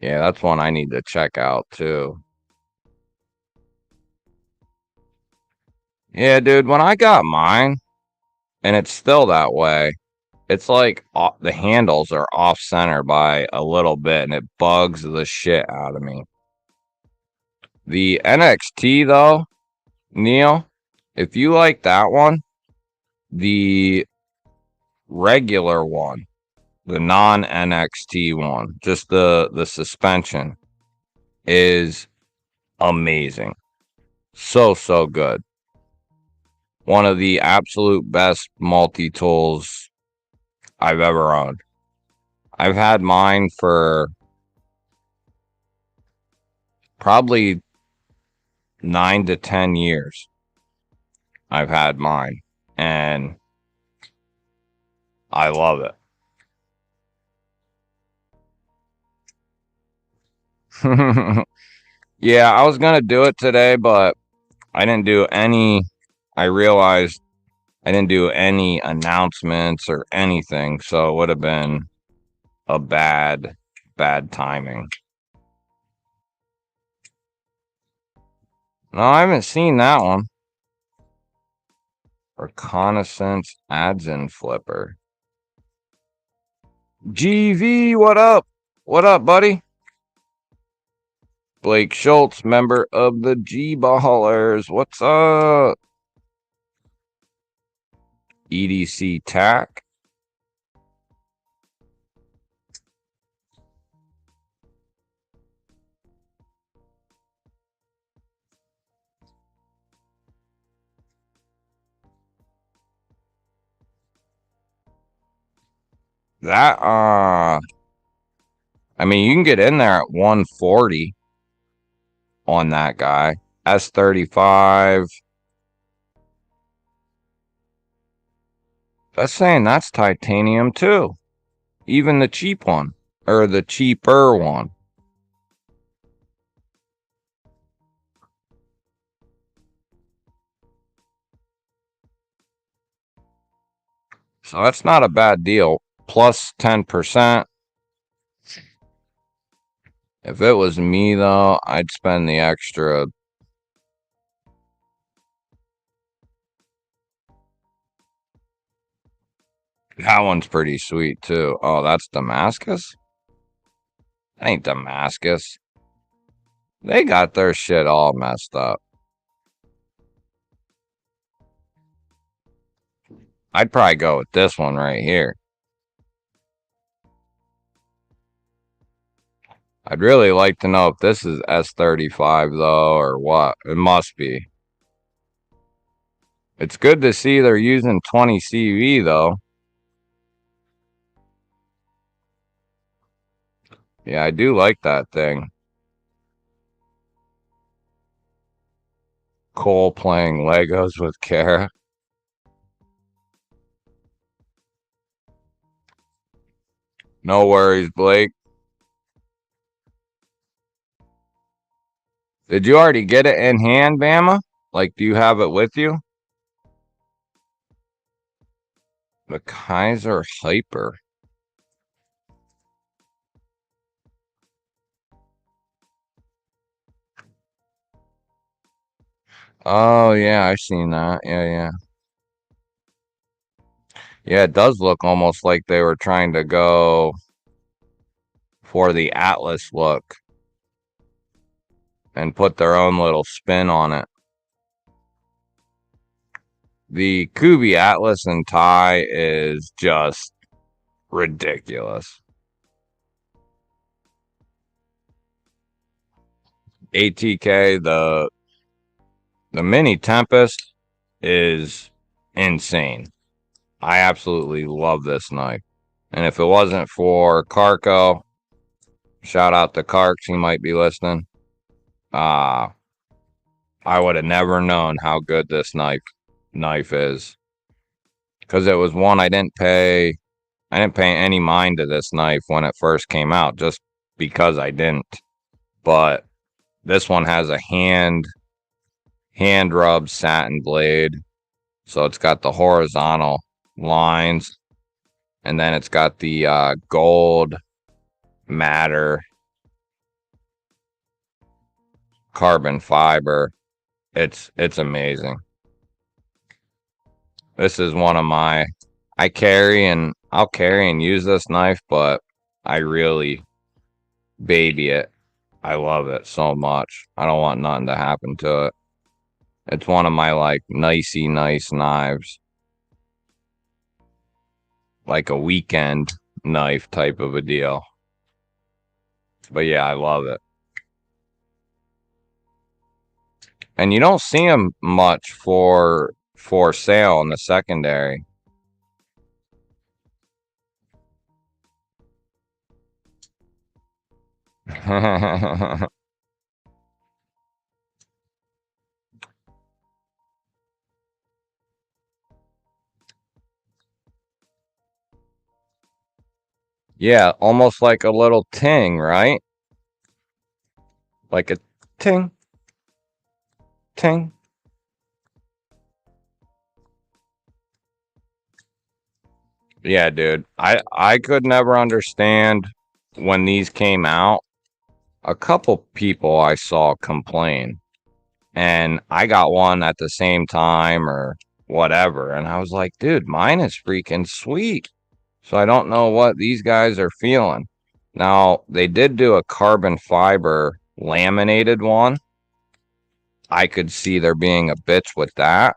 Yeah, that's one I need to check out too. Yeah, dude, when I got mine, and it's still that way, it's like the handles are off center by a little bit, and it bugs the shit out of me. The NXT, though, Neil, if you like that one, the regular one, the non-NXT one, just the suspension, is amazing. So good. One of the absolute best multi-tools I've ever owned. I've had mine for probably 9 to 10 years. I've had mine, and I love it. Yeah, I was gonna do it today, but I didn't do any. I realized I didn't do any announcements or anything, so it would have been a bad timing. No, I haven't seen that one. Reconnaissance Adsin Flipper. GV, what up? What up, buddy? Blake Schultz, member of the GBallers. What's up? EDC TAC. That, I mean, you can get in there at 140 on that guy. S35. That's saying that's titanium too. Even the cheap one, or the cheaper one. So that's not a bad deal. Plus 10%. If it was me, though, I'd spend the extra. That one's pretty sweet, too. Oh, that's Damascus? That ain't Damascus. They got their shit all messed up. I'd probably go with this one right here. I'd really like to know if this is S35, though, or what. It must be. It's good to see they're using 20 CV, though. Yeah, I do like that thing. Cole playing Legos with Kara. No worries, Blake. Did you already get it in hand, Bama? Like, do you have it with you? The Kaiser Hyper. Oh, yeah, I've seen that. Yeah. Yeah, it does look almost like they were trying to go for the Atlas look and put their own little spin on it. The Kubi Atlas and tie is just ridiculous. ATK, the Mini Tempest is insane. I absolutely love this knife. And if it wasn't for Carco, shout out to Carks, he might be listening. I would have never known how good this knife is. Because it was one I didn't pay any mind to this knife when it first came out, just because I didn't. But this one has a hand rubbed satin blade. So it's got the horizontal lines. And then it's got the gold matter carbon fiber. It's amazing. This is one of my I'll carry and use this knife, but I really baby it. I love it so much. I don't want nothing to happen to it. It's one of my like nicey nice knives. Like a weekend knife type of a deal. But yeah, I love it. And you don't see them much for sale in the secondary. Yeah, almost like a little ting, right? Like a ting, ting. Yeah, dude. I could never understand when these came out. A couple people I saw complain, and I got one at the same time or whatever, and I was like, dude, mine is freaking sweet. So I don't know what these guys are feeling. Now, they did do a carbon fiber laminated one. I could see there being a bitch with that.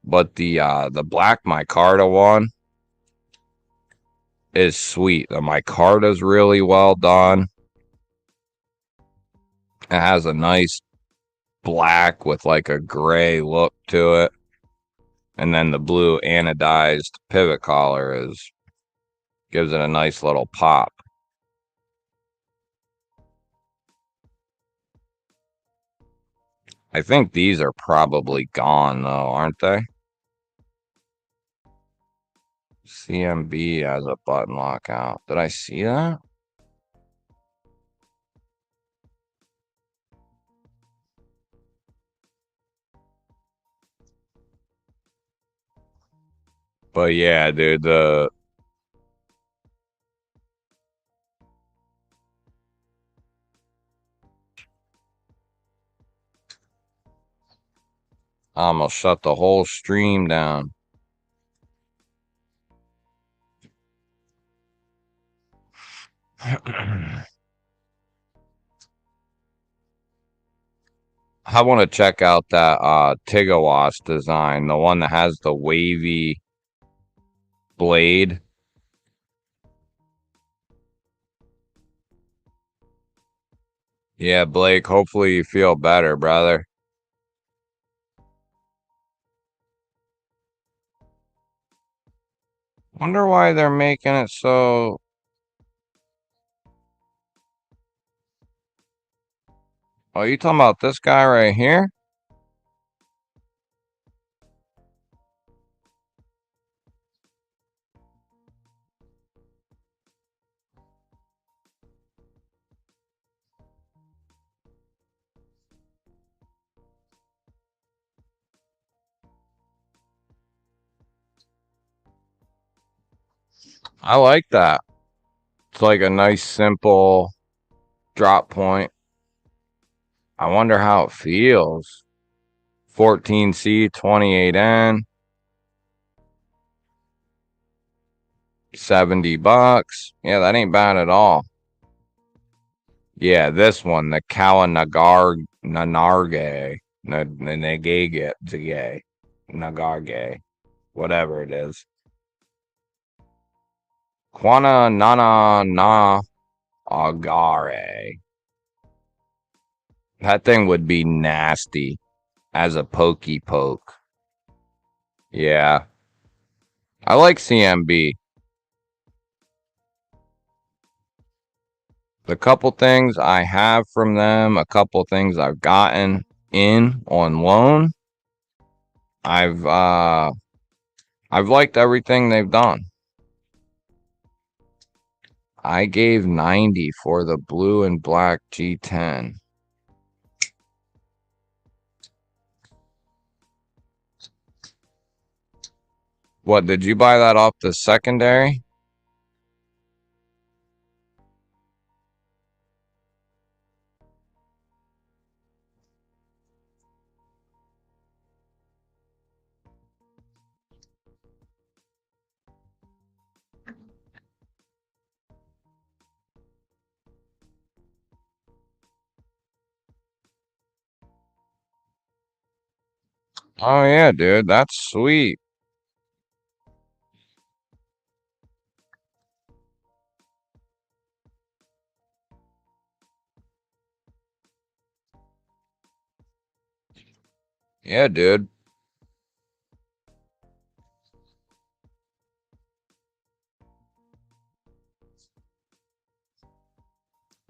But the black micarta one is sweet. The micarta is really well done. It has a nice black with like a gray look to it. And then the blue anodized pivot collar gives it a nice little pop. I think these are probably gone though, aren't they? CMB has a button lockout. Did I see that? But yeah, dude, I almost shut the whole stream down. I want to check out that Tigawas design, the one that has the wavy blade. Yeah, Blake, hopefully you feel better, brother. Wonder why they're making it so... Oh, you talking about this guy right here? I like that. It's like a nice, simple drop point. I wonder how it feels. 14C, 28N, $70. Yeah, that ain't bad at all. Yeah, this one, the Kawanagage, Nagarge, whatever it is. Quana Nana Na Agare. That thing would be nasty as a pokey poke. Yeah. I like CMB. The couple things I have from them, a couple things I've gotten in on loan, I've liked everything they've done. I gave 90 for the blue and black G10. What, did you buy that off the secondary? Oh yeah, dude, that's sweet. Yeah, dude.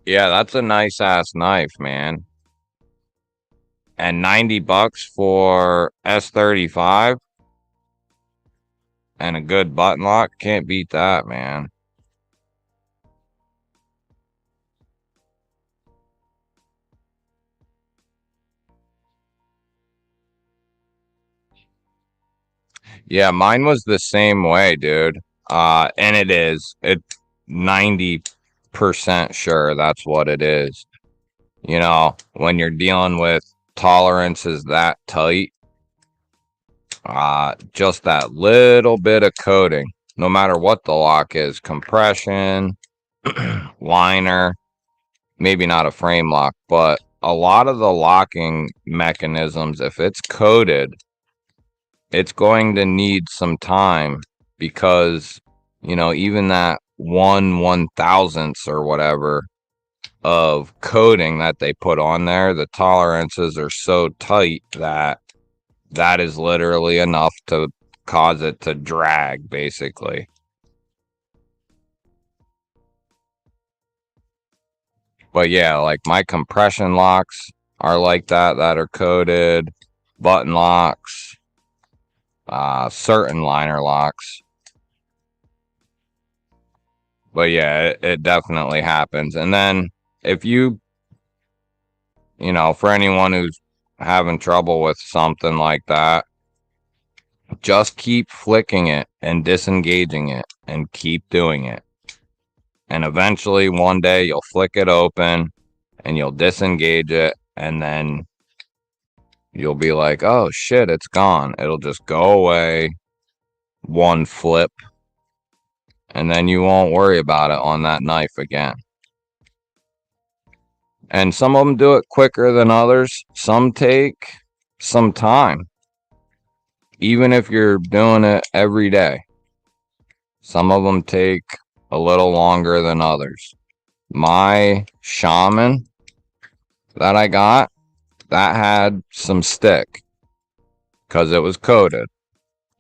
Yeah, that's a nice ass knife, man. And $90 for S35 and a good button lock. Can't beat that, man. Yeah, mine was the same way, dude. And it is. It's 90% sure that's what it is. You know, when you're dealing with tolerances that tight, just that little bit of coating, no matter what the lock is, compression, liner, maybe not a frame lock, but a lot of the locking mechanisms, if it's coated, it's going to need some time because, you know, even that 1/1000th or whatever of coating that they put on there, the tolerances are so tight that that is literally enough to cause it to drag, basically. But yeah, like my compression locks are like that are coated, button locks, certain liner locks. But yeah, it definitely happens. And then if you know, for anyone who's having trouble with something like that, just keep flicking it and disengaging it and keep doing it. And eventually one day you'll flick it open and you'll disengage it and then you'll be like, oh shit, it's gone. It'll just go away, one flip, and then you won't worry about it on that knife again. And some of them do it quicker than others. Some take some time. Even if you're doing it every day, some of them take a little longer than others. My Shaman that I got, that had some stick because it was coated.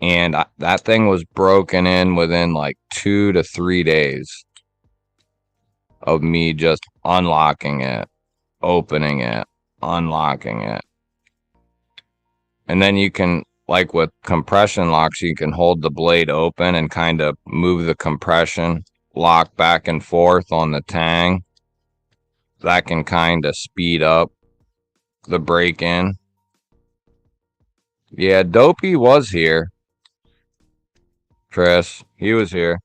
And that thing was broken in within like 2 to 3 days of me just unlocking it, opening it, unlocking it. And then you can, like with compression locks, you can hold the blade open and kind of move the compression lock back and forth on the tang. That can kind of speed up the break-in. Yeah, Dopey was here. Chris, he was here.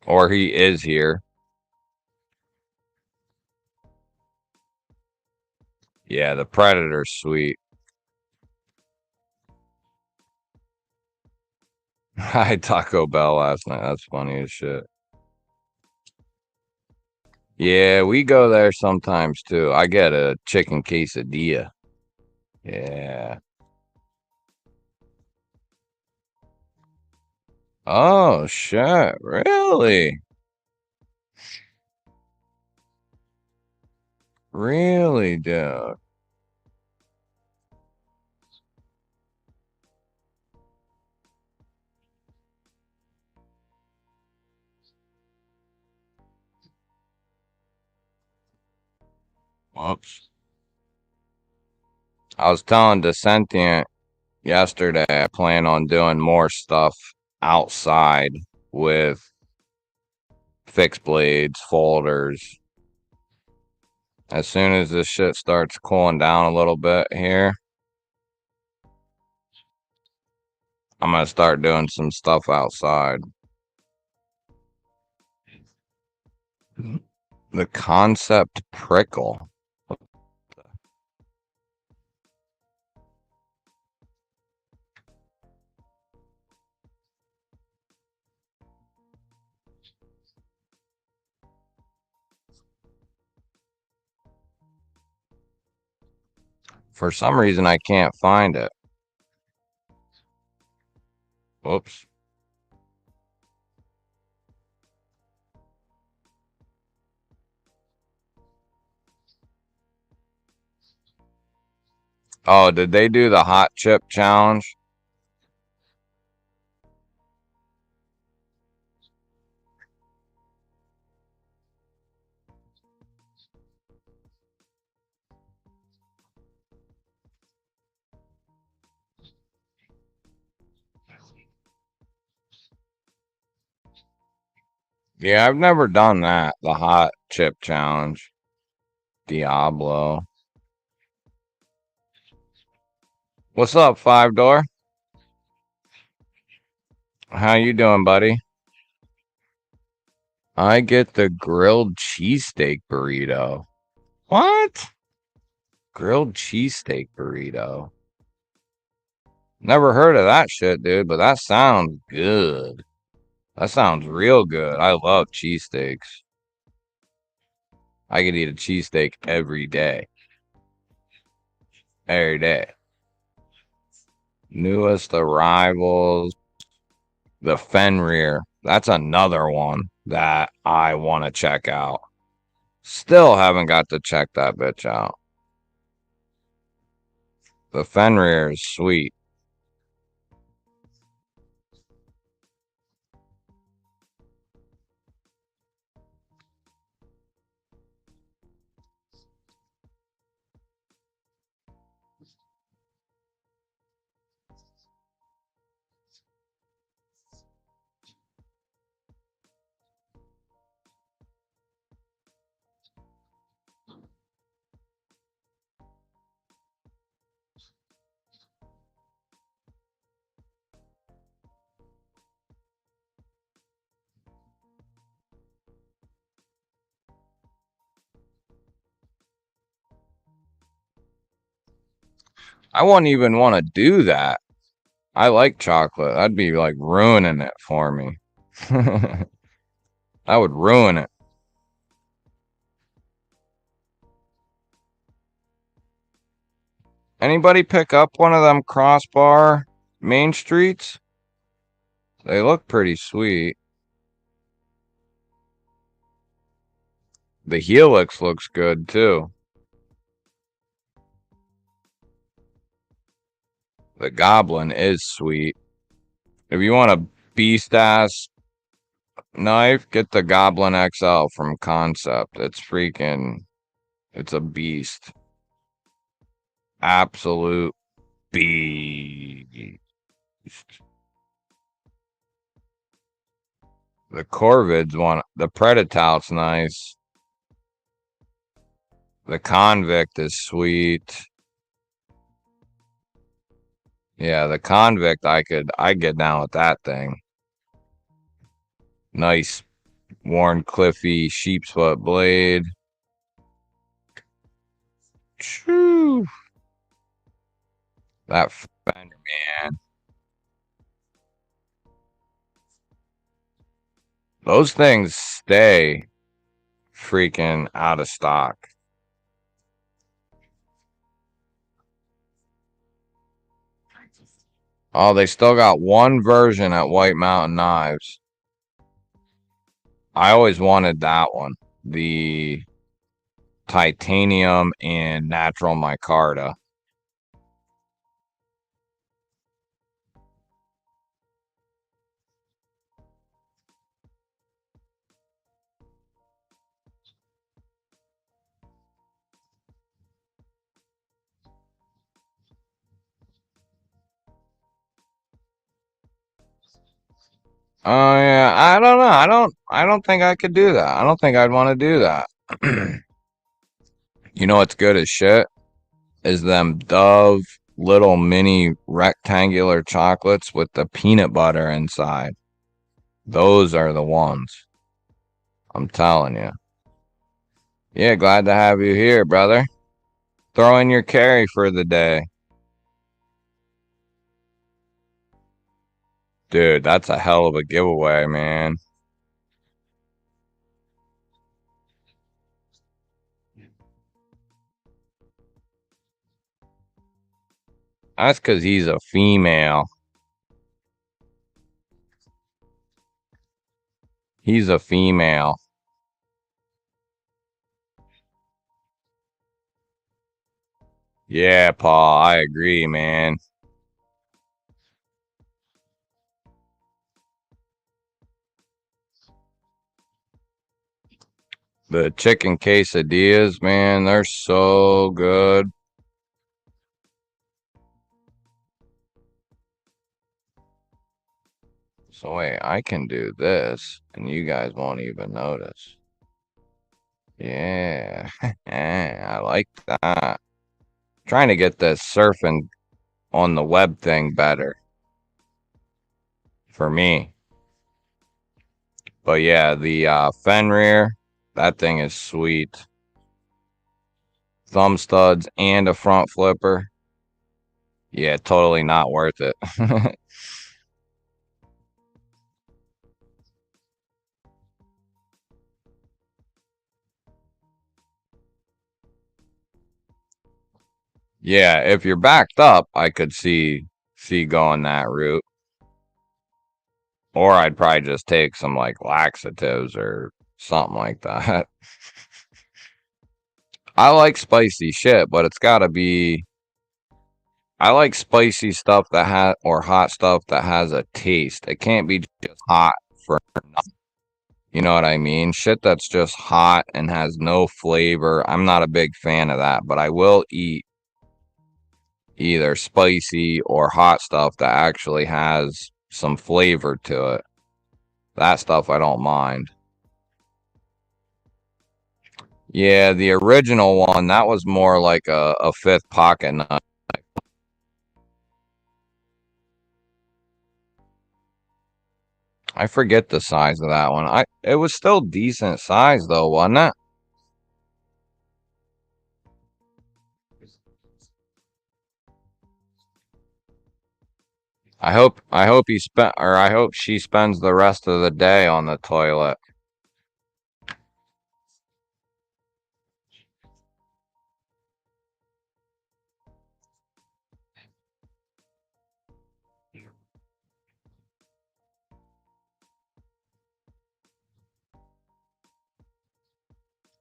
Or he is here. Yeah, the Predator's sweet. I had Taco Bell last night. That's funny as shit. Yeah, we go there sometimes too. I get a chicken quesadilla. Yeah. Oh, shit. Really? Really, dude? Whoops. I was telling Descentient yesterday I plan on doing more stuff outside with fixed blades, folders. As soon as this shit starts cooling down a little bit here, I'm gonna start doing some stuff outside. The concept prickle. For some reason, I can't find it. Whoops. Oh, did they do the hot chip challenge? Yeah, I've never done that. The hot chip challenge. Diablo. What's up, Five Door? How you doing, buddy? I get the grilled cheesesteak burrito. What? Grilled cheesesteak burrito. Never heard of that shit, dude, but that sounds good. That sounds real good. I love cheesesteaks. I could eat a cheesesteak every day. Every day. Newest arrivals. The Fenrir. That's another one that I want to check out. Still haven't got to check that bitch out. The Fenrir is sweet. I wouldn't even want to do that. I like chocolate. That'd be like ruining it for me. I would ruin it. Anybody pick up one of them crossbar Main Streets? They look pretty sweet. The Helix looks good too. The Goblin is sweet. If you want a beast ass knife, get the Goblin XL from Concept. It's a beast. Absolute beast. The Corvid's one. The Predatout's nice. The Convict is sweet. Yeah, the Convict I get down with that thing. Nice Worn Cliffy sheepsfoot blade. Choo. That fender, man. Those things stay freaking out of stock. Oh, they still got one version at White Mountain Knives. I always wanted that one. The titanium and natural micarta. Oh yeah, I don't know. I don't think I could do that. I don't think I'd want to do that. You know what's good as shit? Is them Dove little mini rectangular chocolates with the peanut butter inside. Those are the ones. I'm telling you. Yeah, glad to have you here, brother. Throw in your carry for the day. Dude, that's a hell of a giveaway, man. That's because he's a female. He's a female. Yeah, Paul, I agree, man. The chicken quesadillas, man, they're so good. So wait, I can do this, and you guys won't even notice. Yeah, I like that. Trying to get this surfing on the web thing better for me. But yeah, the Fenrir, that thing is sweet. Thumb studs and a front flipper. Yeah, totally not worth it. Yeah, if you're backed up, I could see going that route. Or I'd probably just take some like laxatives or something like that. I like spicy shit, but it's gotta be. I like spicy stuff that has or hot stuff that has a taste. It can't be just hot for nothing. You know what I mean? Shit that's just hot and has no flavor. I'm not a big fan of that, but I will eat either spicy or hot stuff that actually has some flavor to it. That stuff I don't mind. Yeah, the original one, that was more like a fifth pocket knife. I forget the size of that one. It was still decent size though, wasn't it? I hope he spent or I hope she spends the rest of the day on the toilet.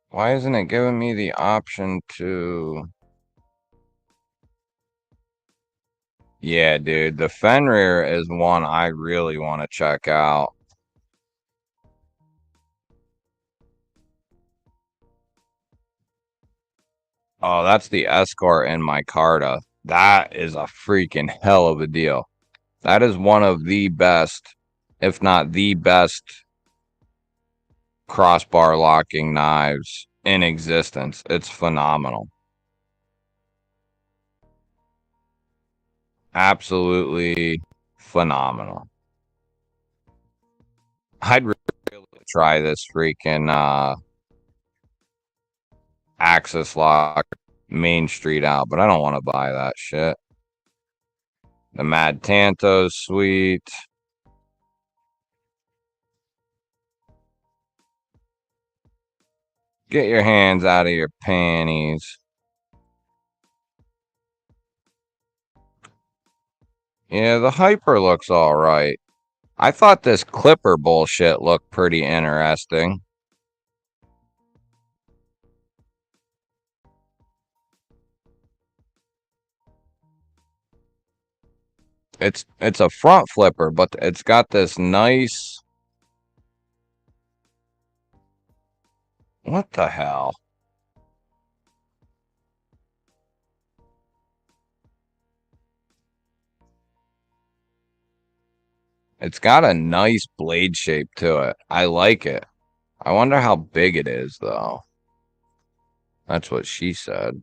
Why isn't it giving me the option to? Yeah, dude, the Fenrir is one I really want to check out. Oh, that's the Escort in my Carta. That is a freaking hell of a deal. That is one of the best, if not the best, crossbar locking knives in existence. It's phenomenal. Absolutely phenomenal. I'd really try this freaking Axis Lock Main Street out, but I don't want to buy that shit. The Mad Tanto's sweet. Get your hands out of your panties. Yeah, the Hyper looks alright. I thought this Clipper bullshit looked pretty interesting. It's a front flipper, but it's got this nice... What the hell? It's got a nice blade shape to it. I like it. I wonder how big it is, though. That's what she said.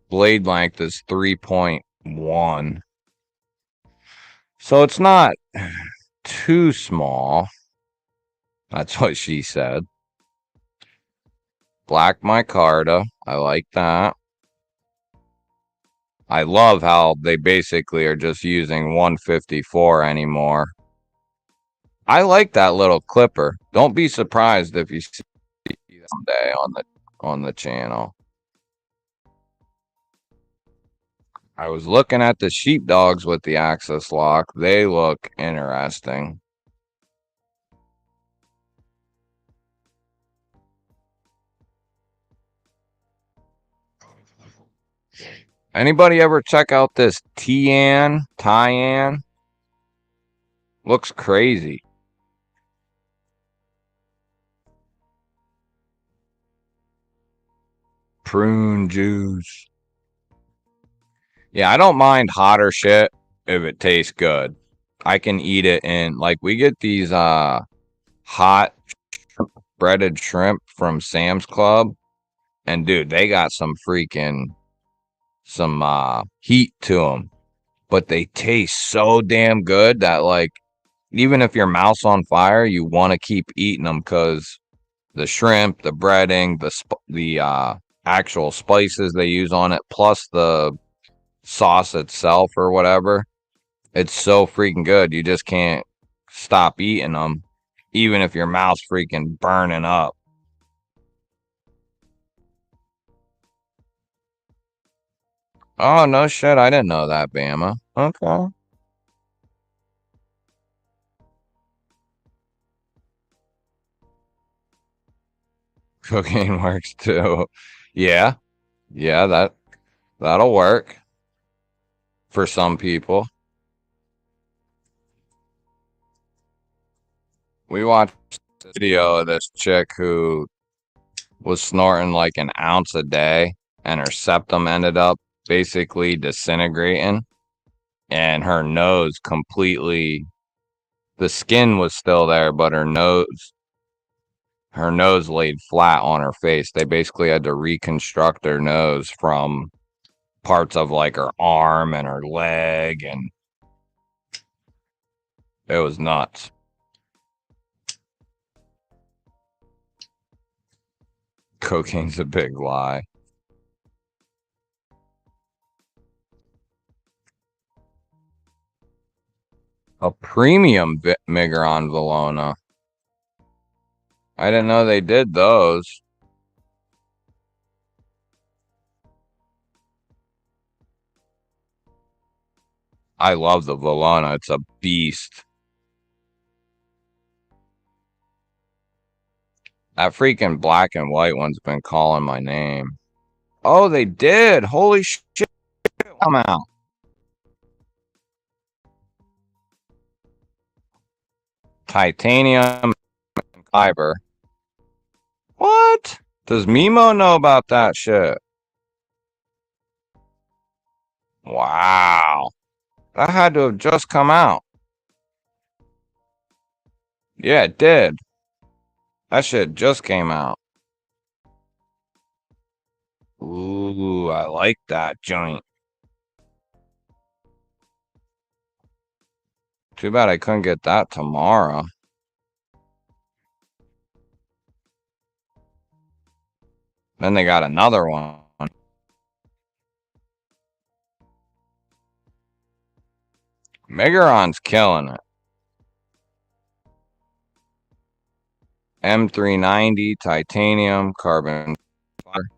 Blade length is 3.1. So it's not too small. That's what she said. Black micarta. I like that. I love how they basically are just using 154 anymore. I like that little clipper. Don't be surprised if you see it someday on the channel. I was looking at the sheepdogs with the Axis Lock. They look interesting. Anybody ever check out this Tyann? Looks crazy. Prune juice. Yeah, I don't mind hotter shit if it tastes good. I can eat it in, like, we get these hot breaded shrimp from Sam's Club, and dude, they got some heat to them, but they taste so damn good that, like, even if your mouth's on fire, you want to keep eating them because the shrimp, the breading, the actual spices they use on it, plus the sauce itself or whatever, it's so freaking good. You just can't stop eating them, even if your mouth's freaking burning up. Oh, no shit. I didn't know that, Bama. Okay. Cocaine works too. Yeah. Yeah, that'll work for some people. We watched a video of this chick who was snorting like an ounce a day, and her septum ended up basically disintegrating, and her nose completely, the skin was still there, but her nose laid flat on her face. They basically had to reconstruct her nose from parts of like her arm and her leg, and it was nuts. Cocaine's a big lie. A premium Migron Valona. I didn't know they did those. I love the Valona. It's a beast. That freaking black and white one's been calling my name. Oh, they did. Holy shit. Come out. Titanium and fiber. What? Does Mimo know about that shit? Wow. That had to have just come out. Yeah, it did. That shit just came out. Ooh, I like that joint. Too bad I couldn't get that tomorrow. Then they got another one. Megaron's killing it. M390, titanium, carbon fiber.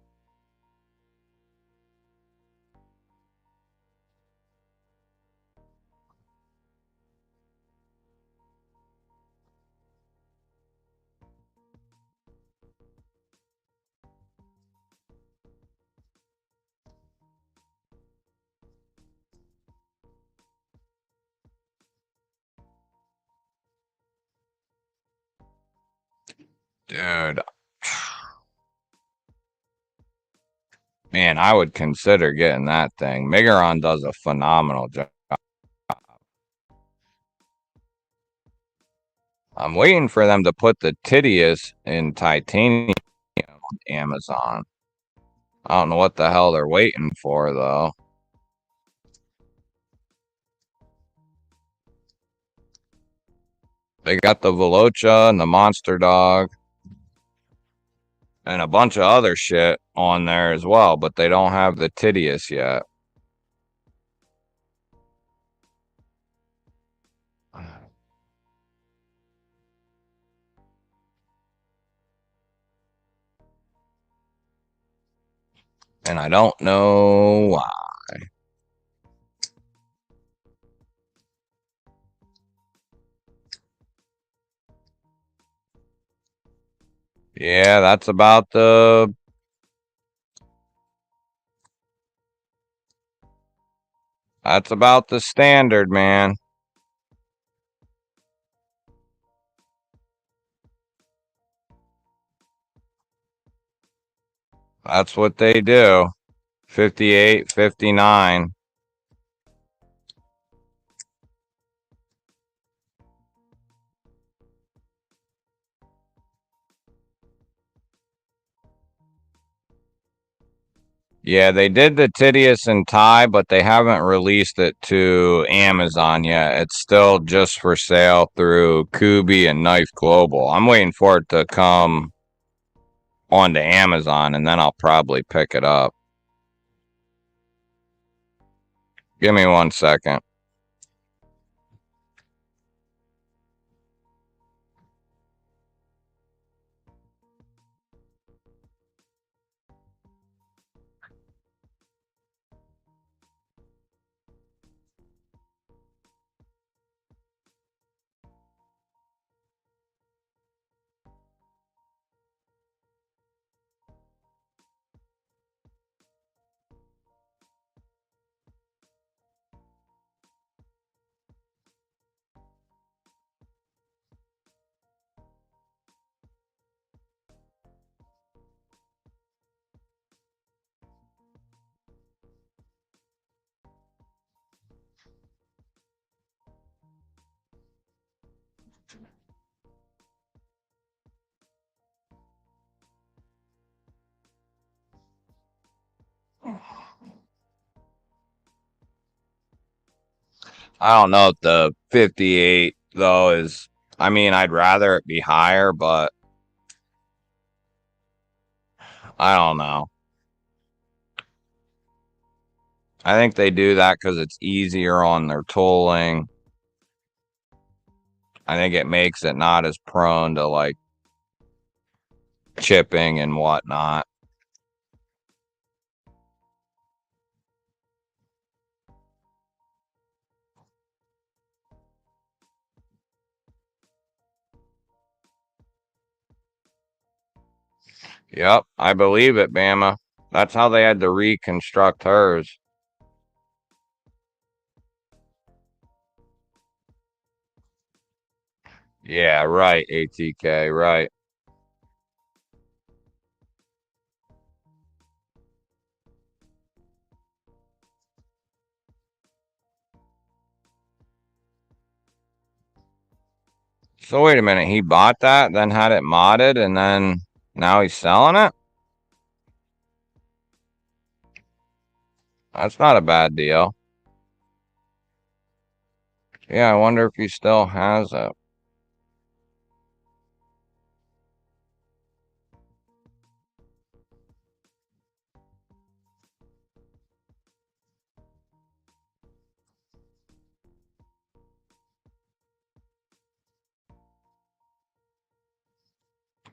Dude. Man, I would consider getting that thing. Megaron does a phenomenal job. I'm waiting for them to put the Titius in titanium on Amazon. I don't know what the hell they're waiting for, though. They got the Velocia and the Monster Dog and a bunch of other shit on there as well, but they don't have the Titius yet. And I don't know why. Yeah, that's about the standard, man. That's what they do. 58, 59. Yeah, they did the Titius and Tie, but they haven't released it to Amazon yet. It's still just for sale through Kubi and Knife Global. I'm waiting for it to come onto Amazon, and then I'll probably pick it up. Give me 1 second. I don't know if the 58 though is. I mean, I'd rather it be higher, but I don't know. I think they do that because it's easier on their tooling. I think it makes it not as prone to like chipping and whatnot. Yep, I believe it, Bama. That's how they had to reconstruct hers. Yeah, right, ATK, right. So wait a minute, he bought that, then had it modded, and then now he's selling it? That's not a bad deal. Yeah, I wonder if he still has it.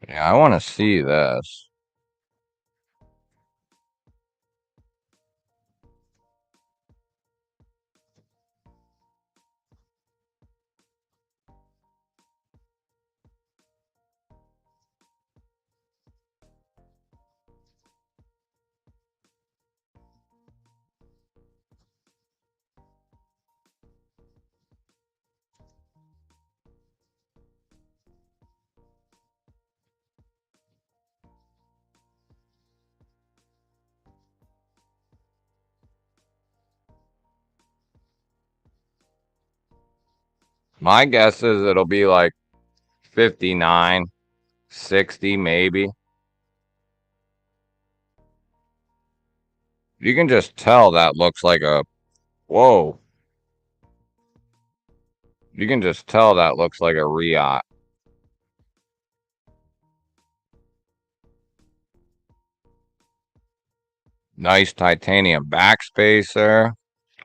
Yeah, I want to see this. My guess is it'll be like 59, 60 maybe. You can just tell that looks like a, whoa. You can just tell that looks like a Riot. Nice titanium backspacer.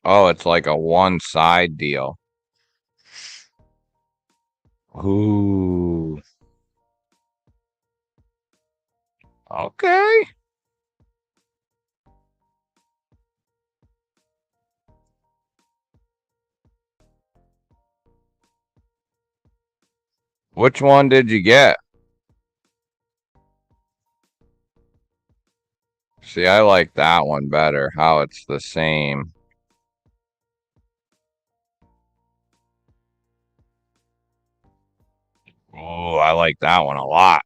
Oh, it's like a one side deal. Ooh. Okay. Which one did you get? See, I like that one better. How it's the same. Oh, I like that one a lot.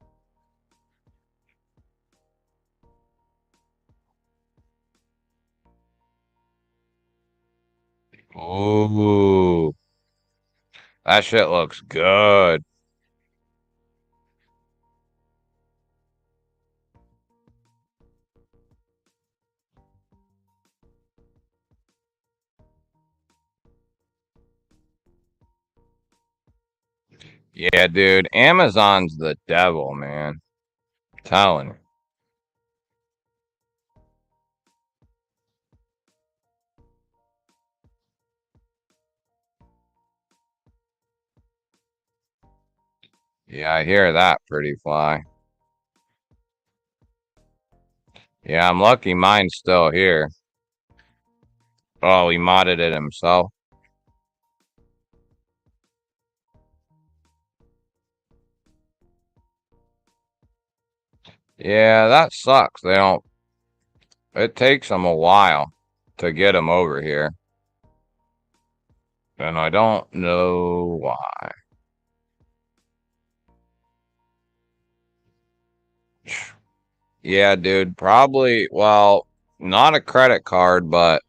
Ooh. That shit looks good. Yeah, dude. Amazon's the devil, man. I'm telling you. Yeah, I hear that pretty fly. Yeah, I'm lucky mine's still here. Oh, he modded it himself. Yeah, that sucks. They don't. It takes them a while to get them over here. And I don't know why. Yeah, dude. Probably, well, not a credit card, but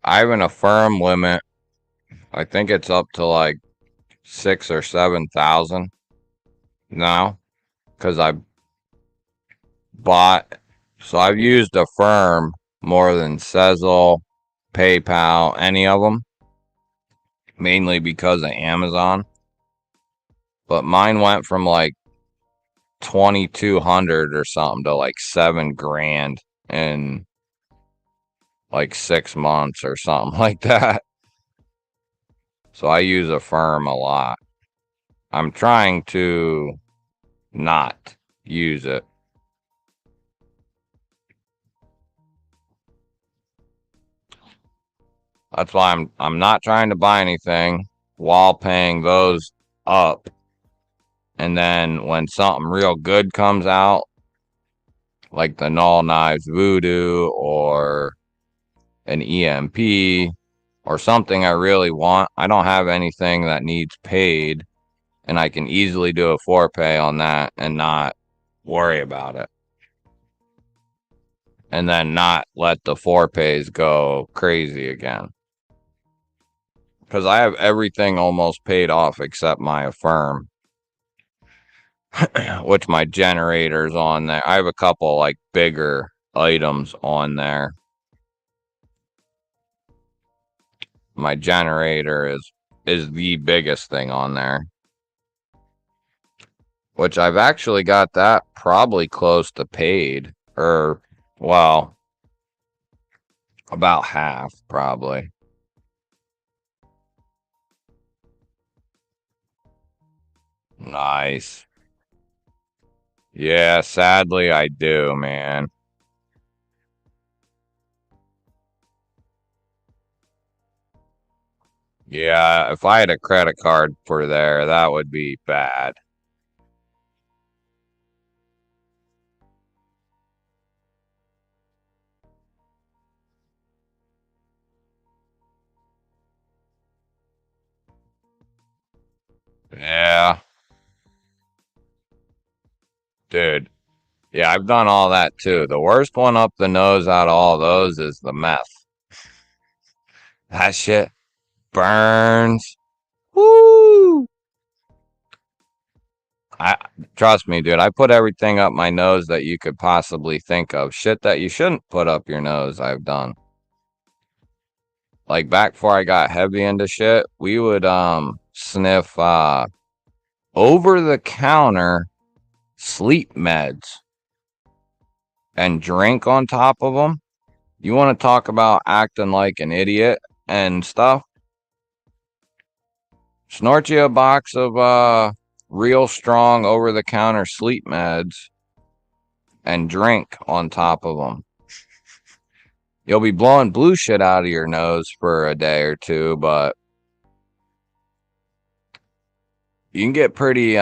I have an affirm limit. I think it's up to like 6 or 7,000 now because I bought. So I've used affirm more than Sezzle, PayPal, any of them, mainly because of Amazon. But mine went from like 2,200 or something to like 7 grand in like 6 months or something like that. So I use affirm a lot. I'm trying to not use it. That's why I'm not trying to buy anything while paying those up. And then when something real good comes out, like the Null Knives Voodoo or an EMP or something I really want, I don't have anything that needs paid, and I can easily do a forepay on that and not worry about it. And then not let the forepays go crazy again. Because I have everything almost paid off except my affirm, which my generator's on there. I have a couple like bigger items on there. My generator is is the biggest thing on there. Which I've actually got that probably close to paid. Or, well, about half, probably. Nice. Yeah, sadly I do, man. Yeah, if I had a credit card for there, that would be bad. Yeah, dude. Yeah, I've done all that too. The worst one up the nose out of all those is the meth. That shit burns. Woo! I trust me, dude. I put everything up my nose that you could possibly think of. Shit that you shouldn't put up your nose, I've done. Like back before I got heavy into shit, we would sniff over the counter sleep meds and drink on top of them. You want to talk about acting like an idiot and stuff? Snort you a box of real strong over the counter sleep meds and drink on top of them. You'll be blowing blue shit out of your nose for a day or two, but you can get pretty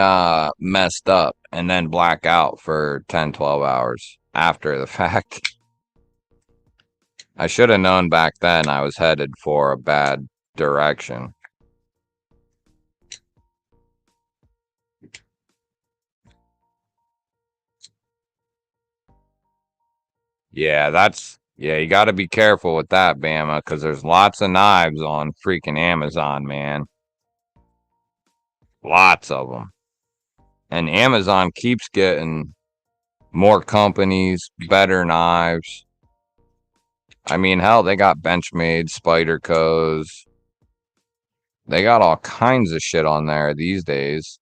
messed up and then black out for 10, 12 hours after the fact. I should have known back then I was headed for a bad direction. Yeah, you got to be careful with that, Bama, because there's lots of knives on freaking Amazon, man. Lots of them. And Amazon keeps getting more companies, better knives. I mean, hell, they got Benchmade, Spyderco's. They got all kinds of shit on there these days.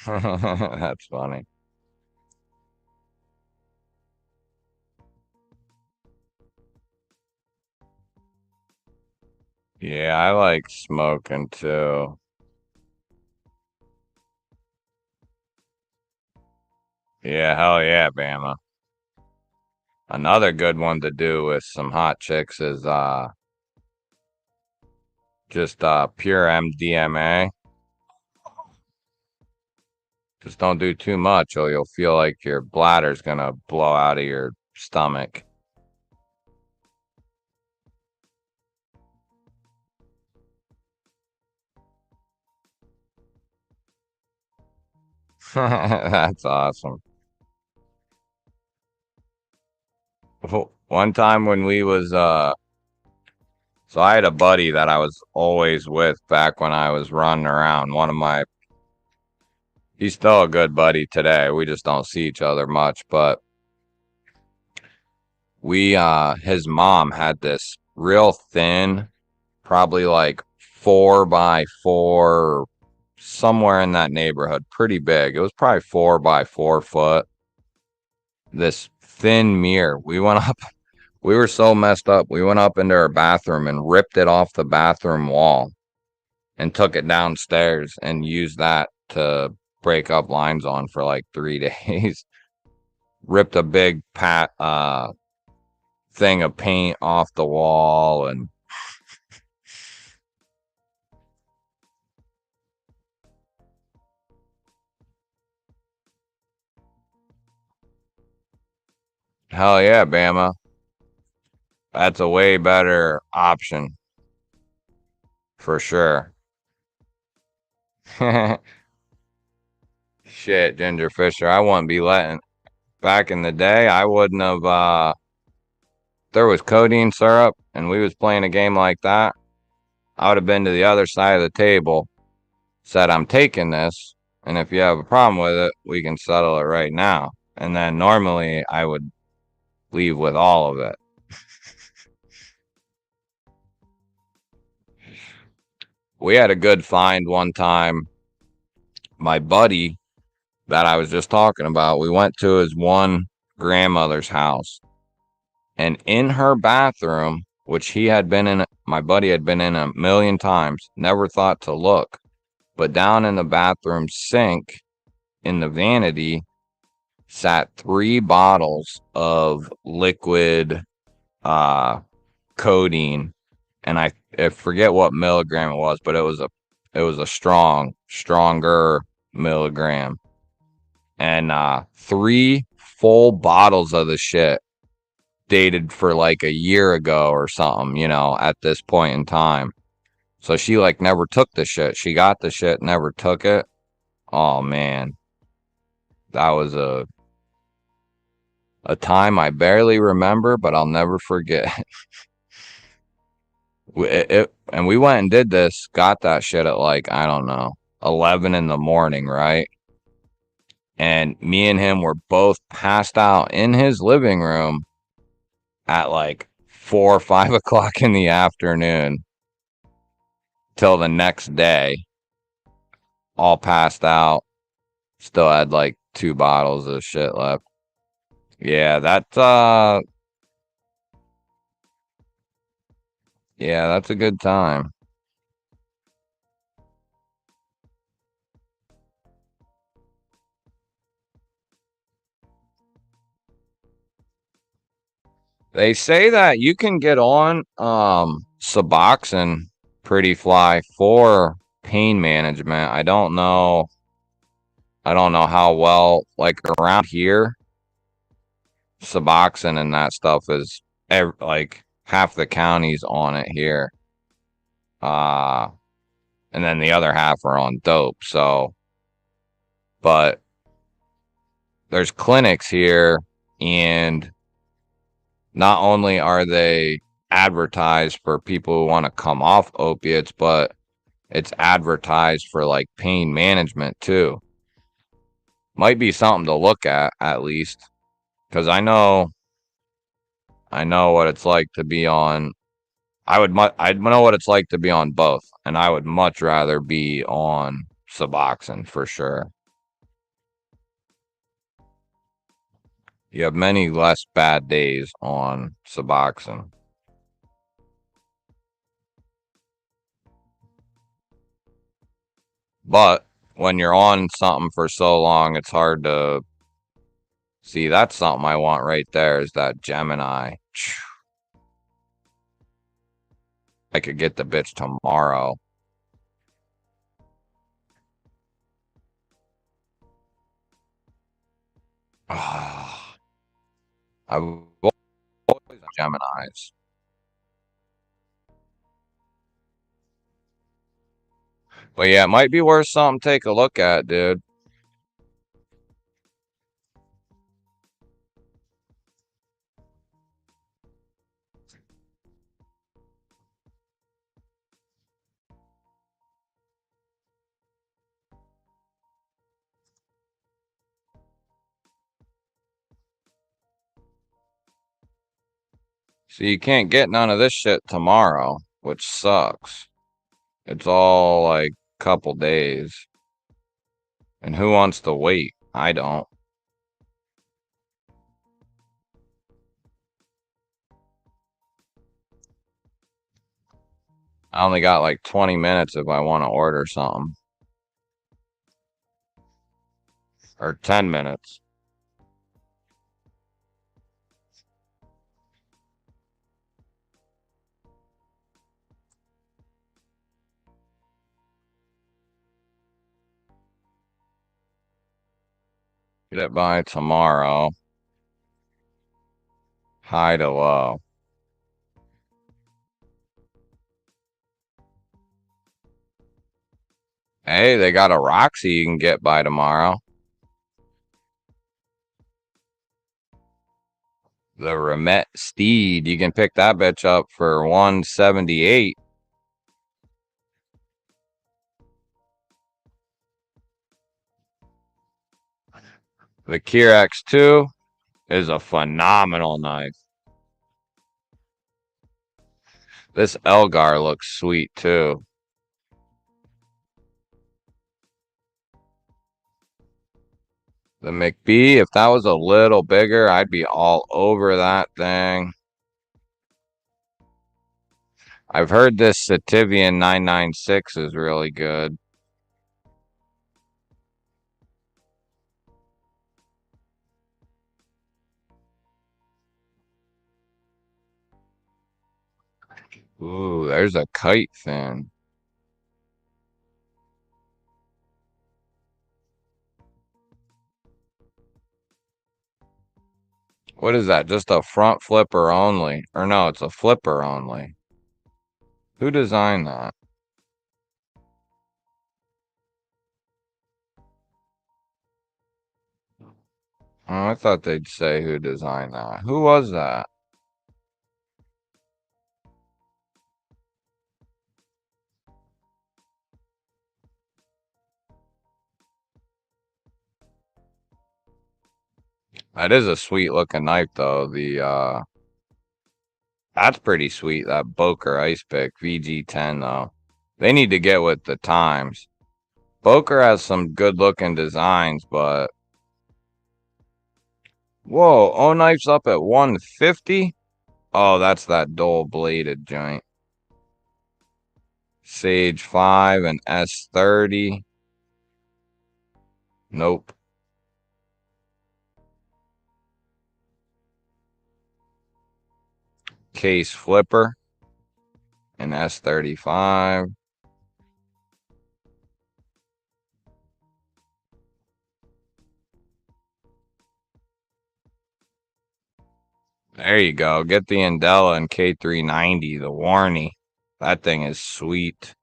That's funny. Yeah, I like smoking too. Yeah, hell yeah, Bama. Another good one to do with some hot chicks is just pure MDMA. Just don't do too much or you'll feel like your bladder's gonna blow out of your stomach. That's awesome. One time when we was so I had a buddy that I was always with back when I was running around. He's still a good buddy today. We just don't see each other much, but his mom had this real thin, probably like 4x4, somewhere in that neighborhood, pretty big. It was probably 4x4 foot. This thin mirror. We were so messed up. We went up into our bathroom and ripped it off the bathroom wall and took it downstairs and used that to break up lines on for like 3 days. Ripped a big thing of paint off the wall and hell yeah, Bama. That's a way better option for sure. Shit, Ginger Fisher. I wouldn't be letting back in the day, I wouldn't have, there was codeine syrup and we was playing a game like that, I would have been to the other side of the table, said, I'm taking this, and if you have a problem with it, we can settle it right now. And then normally I would leave with all of it. We had a good find one time. My buddy that I was just talking about, we went to his one grandmother's house, and in her bathroom, which he had been in, my buddy had been in a million times, never thought to look, but down in the bathroom sink in the vanity sat 3 bottles of liquid codeine, and I forget what milligram it was, but it was a stronger milligram, and 3 full bottles of the shit dated for like a year ago or something, at this point in time. So she like never took the shit. She got the shit, never took it. Oh man, that was a time I barely remember, but I'll never forget. And we went and did this, got that shit at like, I don't know, 11 in the morning, right? And me and him were both passed out in his living room at like 4 or 5 o'clock in the afternoon till the next day, all passed out. Still had like 2 bottles of shit left. Yeah, that's a good time. They say that you can get on Suboxone pretty fly for pain management. I don't know how well, like around here, Suboxone and that stuff is like half the counties on it here. Uh and then the other half are on dope. So, but there's clinics here, and not only are they advertised for people who want to come off opiates, but it's advertised for like pain management too. Might be something to look at least, because I know what it's like to be on. I know what it's like to be on both, and I would much rather be on Suboxone for sure. You have many less bad days on Suboxone. But when you're on something for so long, it's hard to see. That's something I want right there, is that Gemini. I could get the bitch tomorrow. I've always Geminis. But yeah, it might be worth something to take a look at, dude. So you can't get none of this shit tomorrow, which sucks. It's all like couple days. And who wants to wait? I don't. I only got like 20 minutes if I want to order something. Or 10 minutes. Get it by tomorrow. High to low. Hey, they got a Roxy you can get by tomorrow. The Remet Steed. You can pick that bitch up for 178. The Kier X2 is a phenomenal knife. This Elgar looks sweet too. The McBee, if that was a little bigger, I'd be all over that thing. I've heard this Sativian 996 is really good. Ooh, there's a kite fin. What is that? Just a front flipper only. Or no, it's a flipper only. Who designed that? Oh, I thought they'd say who designed that. Who was that? That is a sweet looking knife though. That's pretty sweet, that Boker Ice Pick VG10 though. They need to get with the times. Boker has some good looking designs, but whoa, O Knife's up at 150? Oh, that's that dual bladed joint. Sage 5 and S30. Nope. Case Flipper and S35. There you go. Get the Andela and K390, the Warney. That thing is sweet.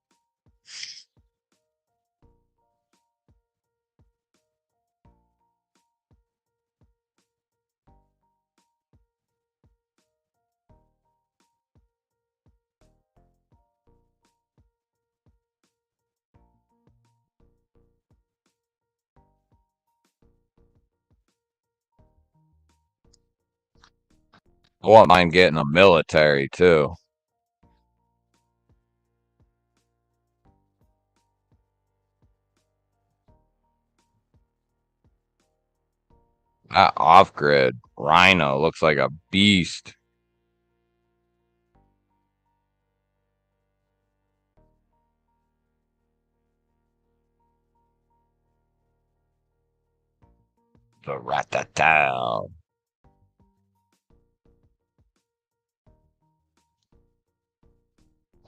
I wouldn't mind getting a military too. That off-grid Rhino looks like a beast. The Rattata.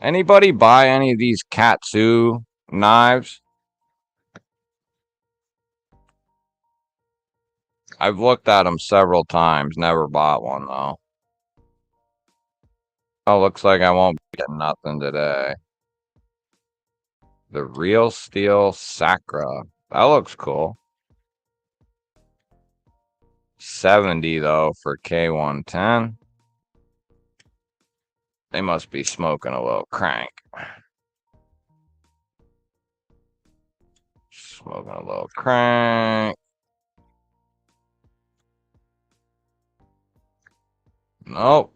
Anybody buy any of these Katsu knives? I've looked at them several times, never bought one though. Oh, looks like I won't get nothing today. The Real Steel Sacra. That looks cool. 70 though for K110. They must be smoking a little crank. Smoking a little crank. Nope.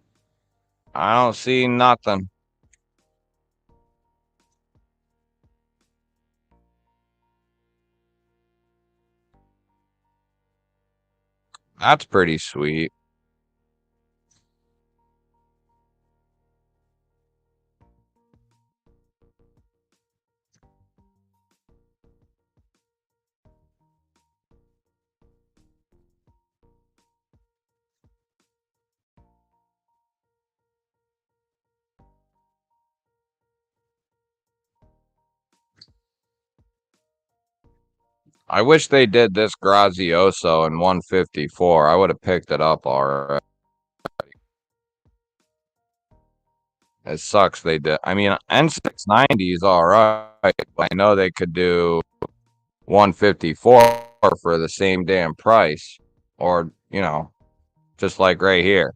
I don't see nothing. That's pretty sweet. I wish they did this Grazioso in 154. I would have picked it up already. It sucks they did. I mean, N690 is all right, but I know they could do 154 for the same damn price. Or, you know, just like right here.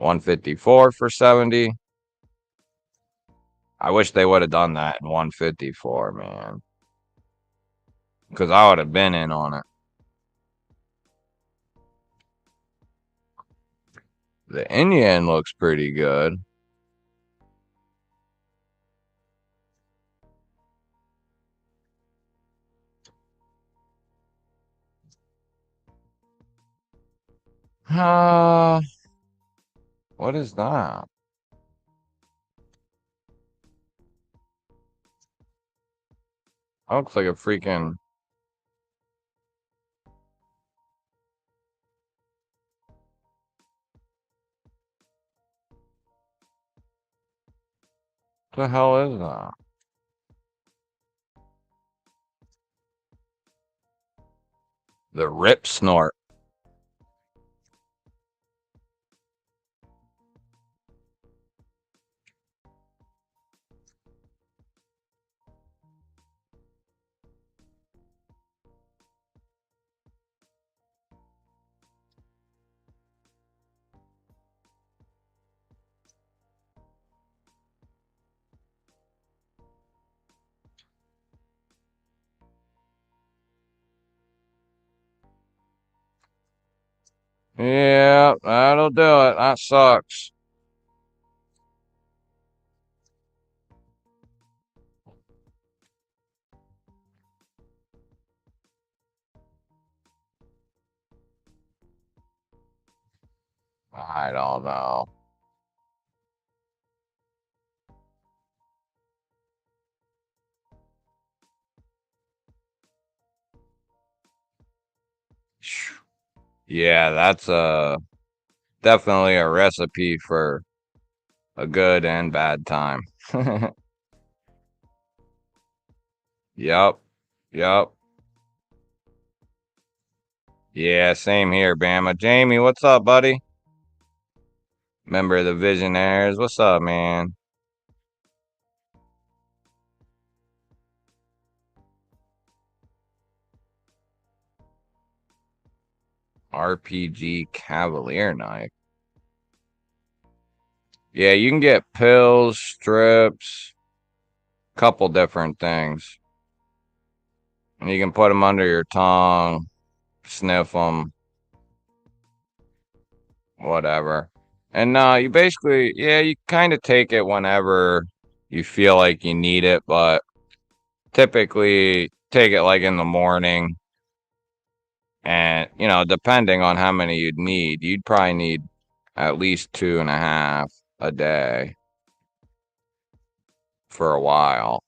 154 for 70. I wish they would have done that in 154, man. Because I would have been in on it. The Indian looks pretty good. What is that? That looks like a freaking... What the hell is that? The Rip Snort. Yeah, that'll do it. That sucks. I don't know. Yeah, that's definitely a recipe for a good and bad time. Yep. Yep. Yeah, same here, Bama. Jamie, what's up, buddy? Member of the Visionaries. What's up, man? RPG Cavalier Knife. Yeah, you can get pills, strips, couple different things. And you can put them under your tongue, sniff them, whatever. And you basically, yeah, you kind of take it whenever you feel like you need it, but typically take it like in the morning. And, depending on how many you'd probably need at least 2.5 a day for a while.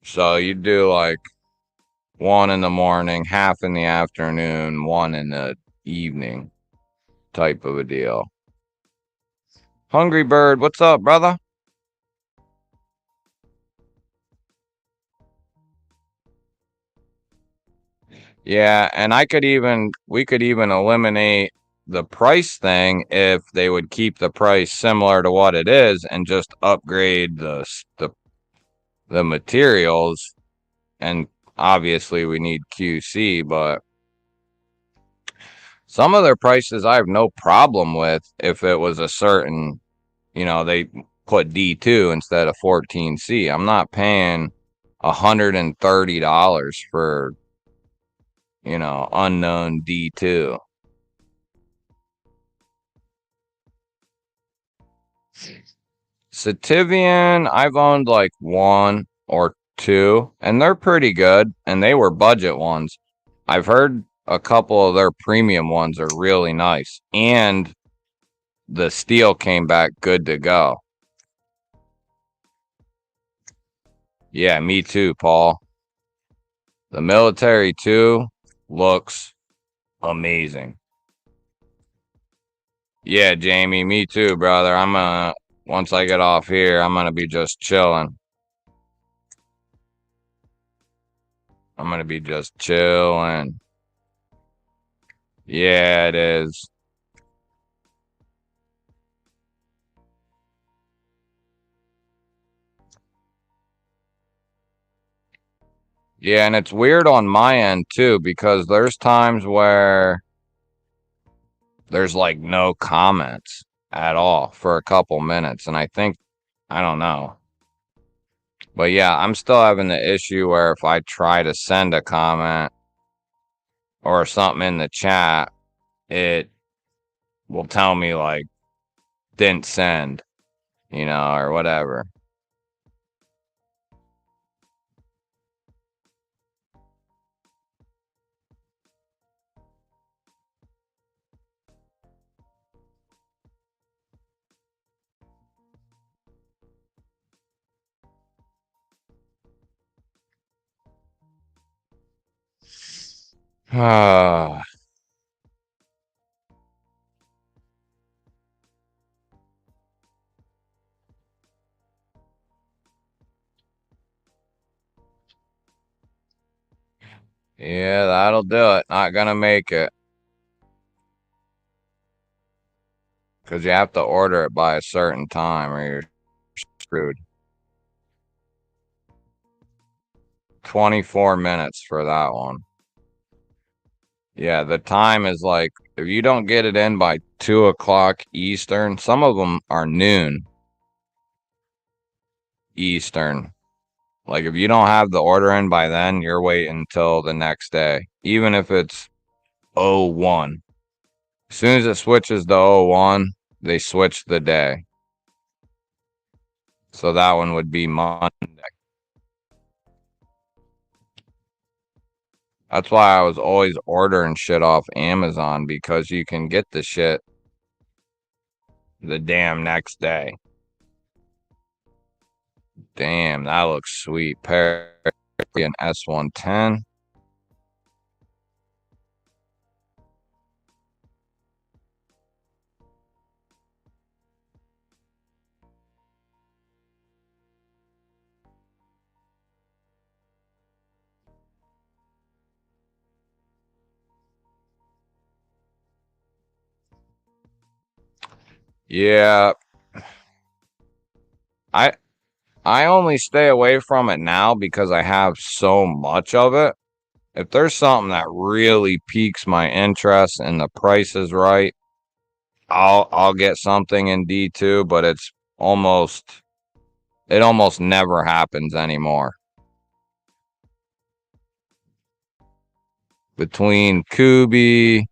So you do like one in the morning, half in the afternoon, one in the evening type of a deal. Hungry Bird, what's up, brother? Yeah, and we could even eliminate the price thing if they would keep the price similar to what it is and just upgrade the materials. And obviously we need QC, but some of their prices I have no problem with if it was a certain, they put D2 instead of 14C. I'm not paying $130 for, unknown D2. Sativian, I've owned like one or two, and they're pretty good, and they were budget ones. I've heard a couple of their premium ones are really nice, and the steel came back good to go. Yeah, me too, Paul. The military too looks amazing. Yeah, Jamie, me too, brother. Once I get off here, I'm gonna be just chilling. I'm gonna be just chilling. Yeah, it is. Yeah, and it's weird on my end too, because there's times where there's like no comments. at all for a couple minutes. And I don't know. But yeah, I'm still having the issue where if I try to send a comment or something in the chat, it will tell me like didn't send, or whatever. Yeah, that'll do it. Not gonna make it. Because you have to order it by a certain time or you're screwed. 24 minutes for that one. Yeah, the time is like, if you don't get it in by 2 o'clock Eastern, some of them are noon Eastern. Like, if you don't have the order in by then, you're waiting until the next day, even if it's 01. As soon as it switches to 01, they switch the day. So that one would be Monday. That's why I was always ordering shit off Amazon, because you can get the shit the damn next day. Damn, that looks sweet. An S110. Yeah, I I only stay away from it now because I have so much of it. If there's something that really piques my interest and the price is right, I'll get something in D2, but it almost never happens anymore. Between Kubi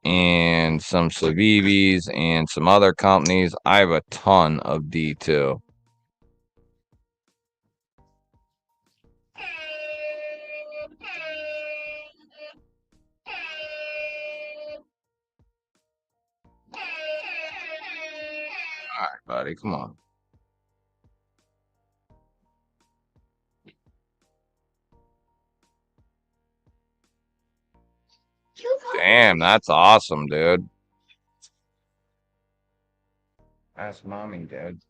and some Slavivis and some other companies, I have a ton of D2. All right, buddy, come on. Damn, that's awesome, dude. Ask mommy, dude.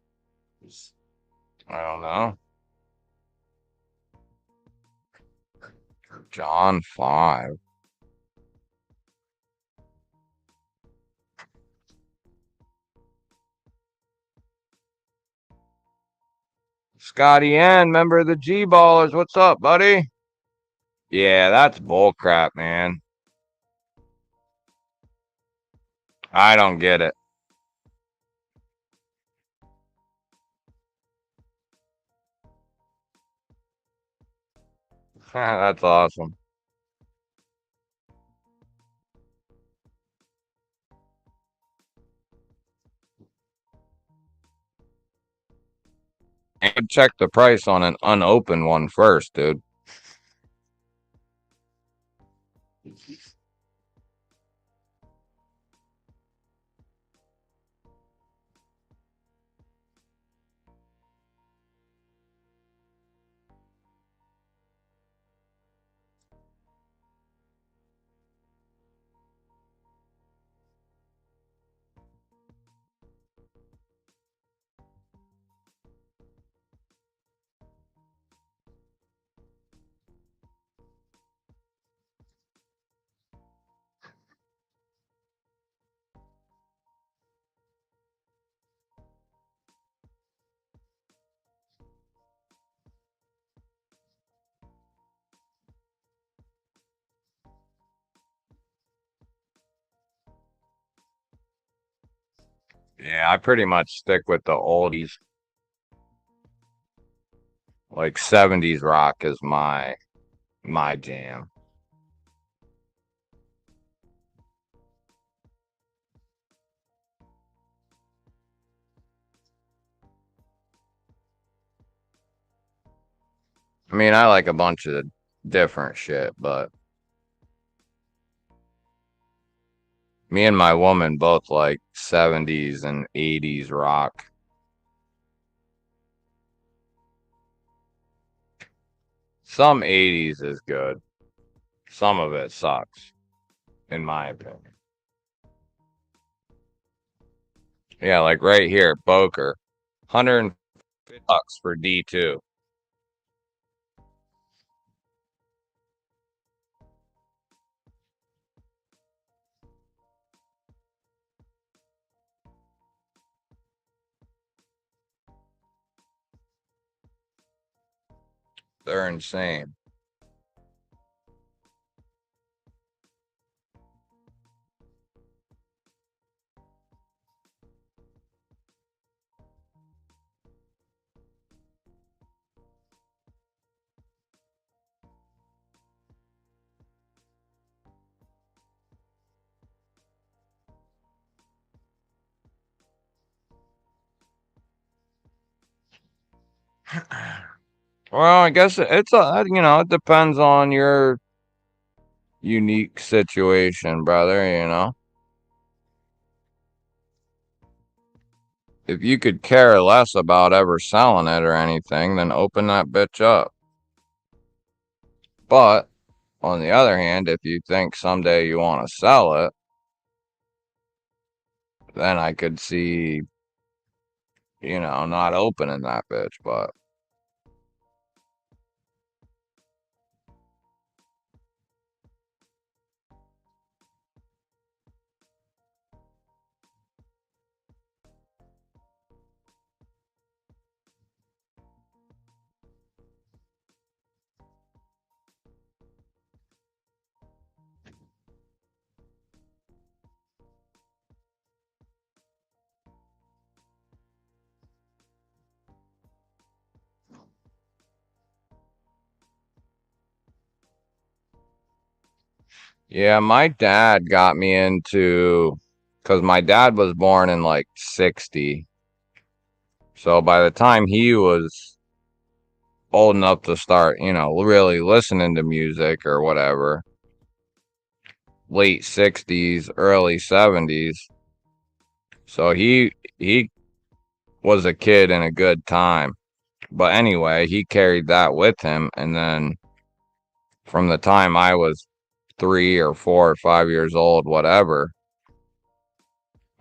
I don't know. John 5. Scotty N, member of the GBallers. What's up, buddy? Yeah, that's bullcrap, man. I don't get it. That's awesome. And check the price on an unopened one first, dude. Yeah, I pretty much stick with the oldies. Like 70s rock is my jam. I mean, I like a bunch of different shit, but me and my woman both like 70s and 80s rock. Some 80s is good. Some of it sucks, in my opinion. Yeah, like right here, Boker. $150 for D2. They're insane. Well, I guess it's it depends on your unique situation, brother. If you could care less about ever selling it or anything, then open that bitch up. But on the other hand, if you think someday you want to sell it, then I could see, not opening that bitch. But yeah, my dad got me into, because my dad was born in like 60. So by the time he was old enough to start, really listening to music or whatever, late 60s, early 70s. So he was a kid in a good time. But anyway, he carried that with him, and then from the time I was 3 or 4 or 5 years old, whatever,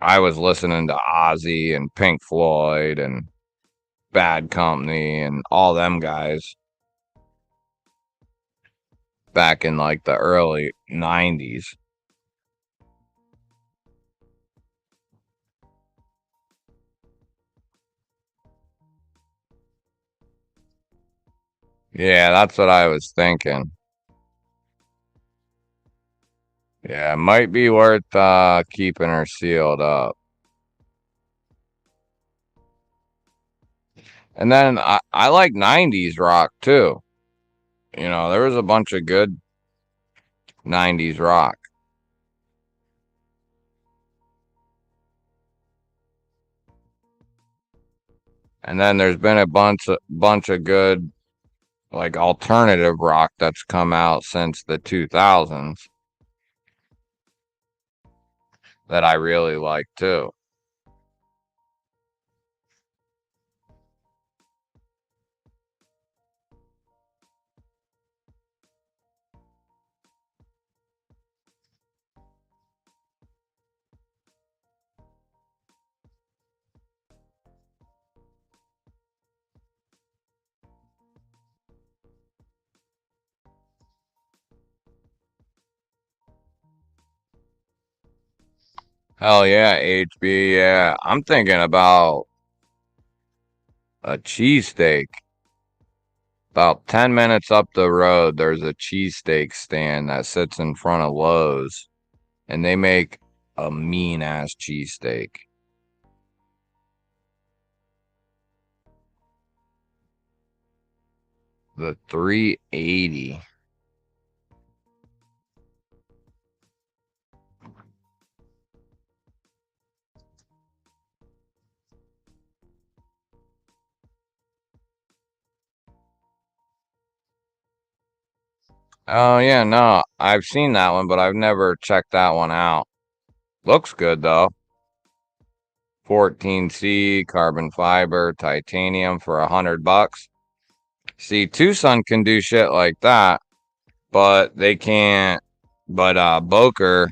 I was listening to Ozzy and Pink Floyd and Bad Company and all them guys back in like the early 90s. Yeah, that's what I was thinking. Yeah, it might be worth keeping her sealed up. And then I like 90s rock too. There was a bunch of good 90s rock. And then there's been a bunch of good like alternative rock that's come out since the 2000s that I really like too. Hell yeah, HB. Yeah, I'm thinking about a cheesesteak. About 10 minutes up the road, there's a cheesesteak stand that sits in front of Lowe's, and they make a mean ass cheesesteak. The 380. Oh yeah, no, I've seen that one, but I've never checked that one out. Looks good though. 14C carbon fiber titanium for $100. See, Tucson can do shit like that, but they can't. But Boker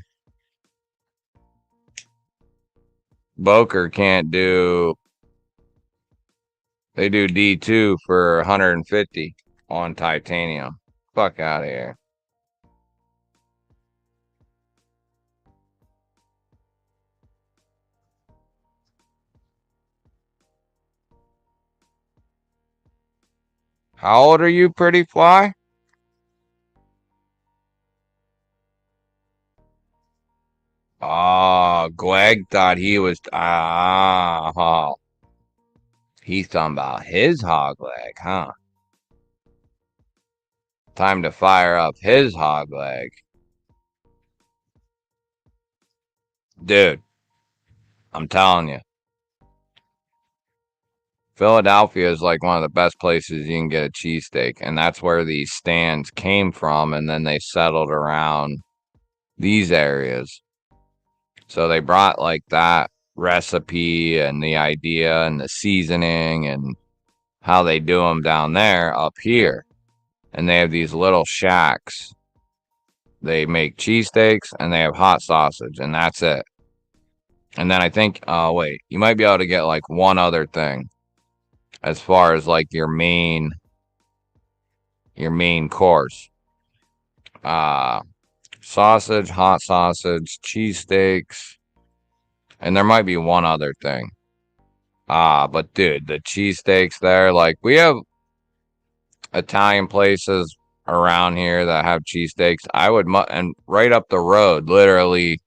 can't do. They do D2 for 150 on titanium. Fuck out of here. How old are you, pretty fly? Oh, Greg thought he was. He's talking about his hog leg, huh? Time to fire up his hog leg. Dude, I'm telling you. Philadelphia is like one of the best places you can get a cheesesteak, and that's where these stands came from, and then they settled around these areas. So they brought like that recipe and the idea and the seasoning and how they do them down there up here. And they have these little shacks. They make cheesesteaks and they have hot sausage, and that's it. And then I think, wait, you might be able to get like one other thing as far as like your main course. Sausage, hot sausage, cheesesteaks, and there might be one other thing. But dude, the cheesesteaks there, like we have Italian places around here that have cheesesteaks. And right up the road, literally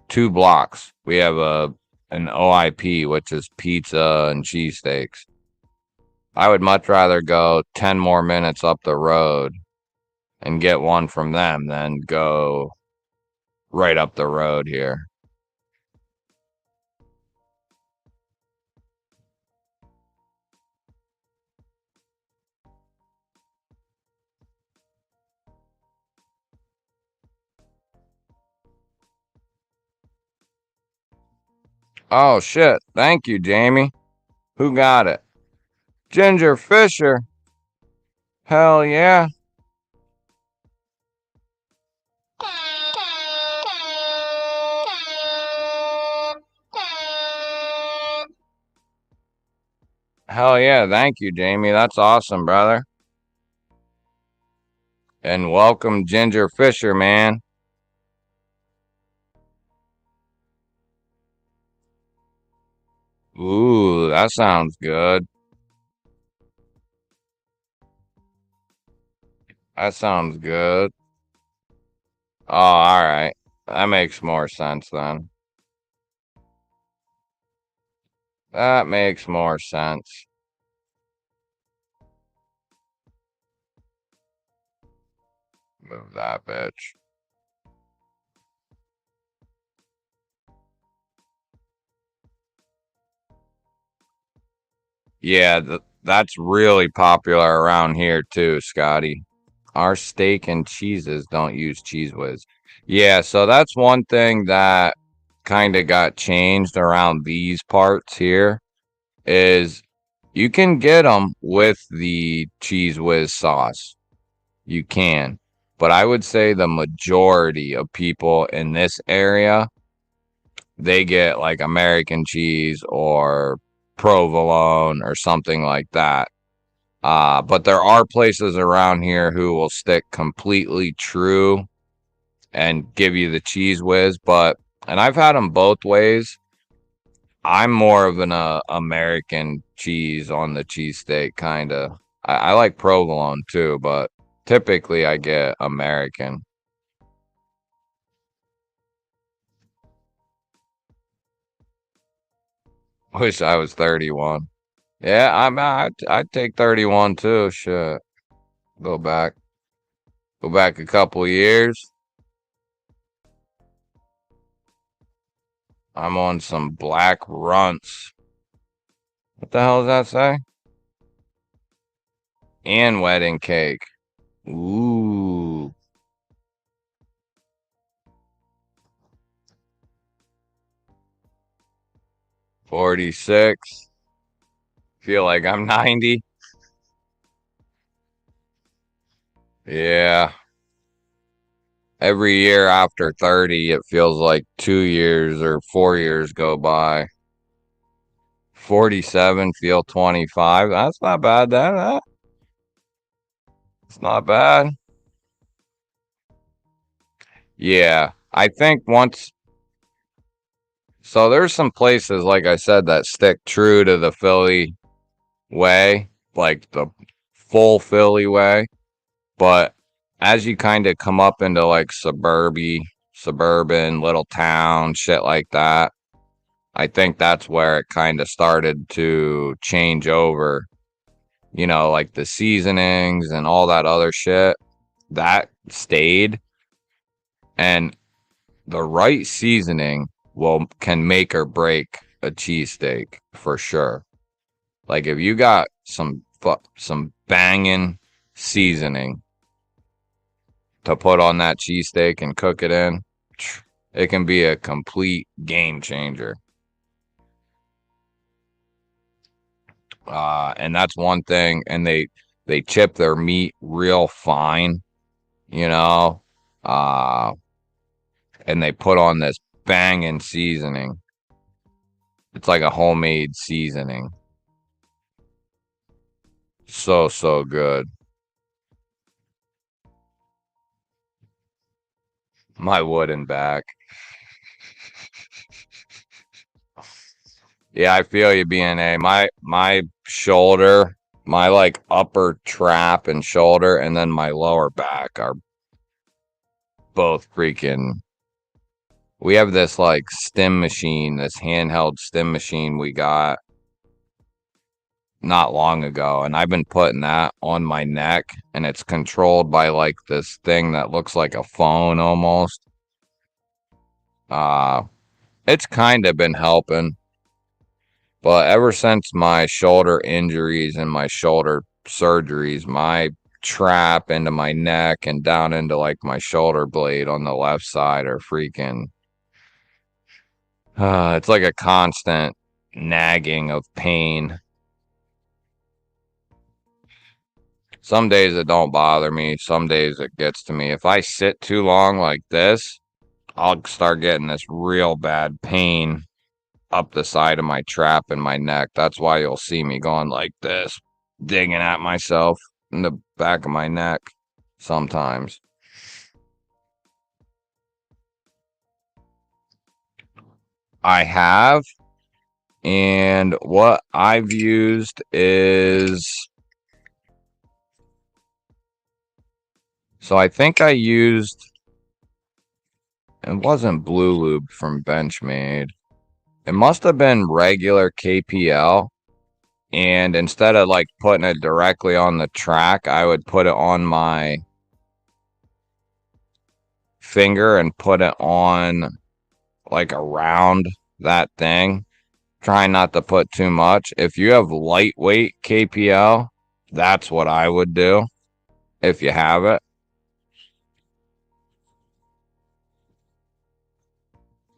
2 blocks, we have an OIP, which is pizza and cheesesteaks. I would much rather go 10 more minutes up the road and get one from them than go right up the road here. Oh shit. Thank you, Jamie. Who got it? Ginger Fisher. Hell yeah. Hell yeah. Thank you, Jamie. That's awesome, brother. And welcome, Ginger Fisher, man. Ooh, that sounds good. That sounds good. Oh, all right. That makes more sense then. That makes more sense. Move that bitch. Yeah, that's really popular around here too, Scotty. Our steak and cheeses don't use Cheese Whiz. Yeah, so that's one thing that kind of got changed around these parts here is you can get them with the Cheese Whiz sauce. You can. But I would say the majority of people in this area, they get like American cheese or provolone or something like that. But there are places around here who will stick completely true and give you the Cheese Whiz. And I've had them both ways. I'm more of an American cheese on the cheesesteak, kind of. I like provolone too, but typically I get American. Wish I was 31. Yeah, I'd take 31 too. Shit. Go back. Go back a couple years. I'm on some black runts. What the hell does that say? And wedding cake. Ooh. $46. Feel like I'm 90. Yeah. Every year after 30, it feels like 2 years or 4 years go by. 47, feel 25. That's not bad. It's not bad. Yeah. I think once. So there's some places, like I said, that stick true to the Philly way, like the full Philly way. But as you kind of come up into like suburban, little town, shit like that, I think that's where it kind of started to change over. You know, like the seasonings and all that other shit that stayed. And the right seasoning can make or break a cheesesteak for sure. Like if you got some banging seasoning to put on that cheesesteak and cook it in, it can be a complete game changer. And that's one thing. And they chip their meat real fine, you know, uh, and they put on this banging seasoning. It's like a homemade seasoning. So good. My wooden back. Yeah, I feel you, BNA. My shoulder, my like upper trap and shoulder, and then my lower back are both freaking. We have this like stim machine, this handheld stim machine we got not long ago, and I've been putting that on my neck, and it's controlled by like this thing that looks like a phone almost. Uh, it's kind of been helping. But ever since my shoulder injuries and my shoulder surgeries, my trap into my neck and down into like my shoulder blade on the left side are freaking. It's like a constant nagging of pain. Some days it don't bother me. Some days it gets to me. If I sit too long like this, I'll start getting this real bad pain up the side of my trap in my neck. That's why you'll see me going like this, digging at myself in the back of my neck sometimes. I have, and what I've used is, so I think I used, it wasn't Blue Lube from Benchmade. It must have been regular KPL. And instead of like putting it directly on the track, I would put it on my finger and put it on like around that thing. Trying not to put too much. If you have lightweight KPL, that's what I would do if you have it.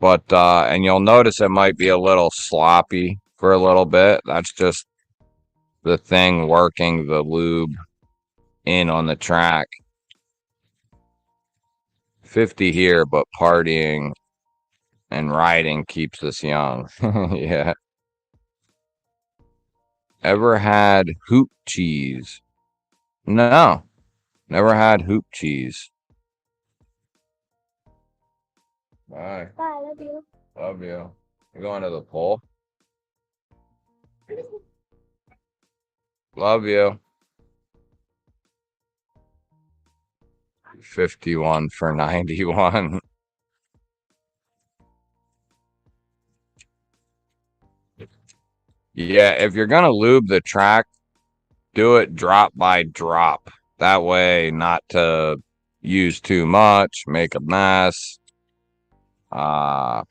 But and you'll notice it might be a little sloppy for a little bit. That's just the thing working the lube in on the track. 50 here, but partying and riding keeps us young. Yeah. Ever had hoop cheese? No. Never had hoop cheese. Bye.
Bye, love you.
Love you. You going to the pool? Love you. 51 for 91. Yeah, if you're gonna lube the track, do it drop by drop. That way, not to use too much, make a mess. But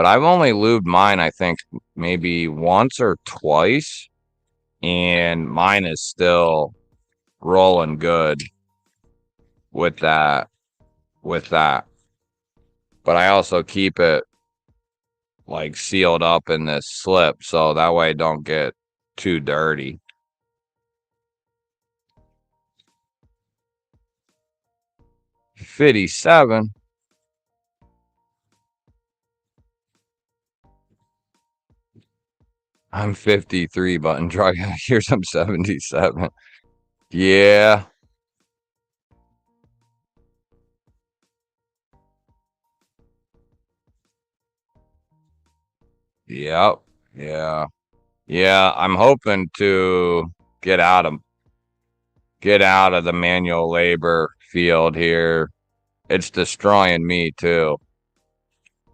I've only lubed mine, I think, maybe once or twice, and mine is still rolling good with that. But I also keep it like sealed up in this slip so that way it don't get too dirty. '57. I'm 53, button truck. Here's I'm 77. Yeah. Yep. Yeah. Yeah. I'm hoping to get out of the manual labor field here. It's destroying me too.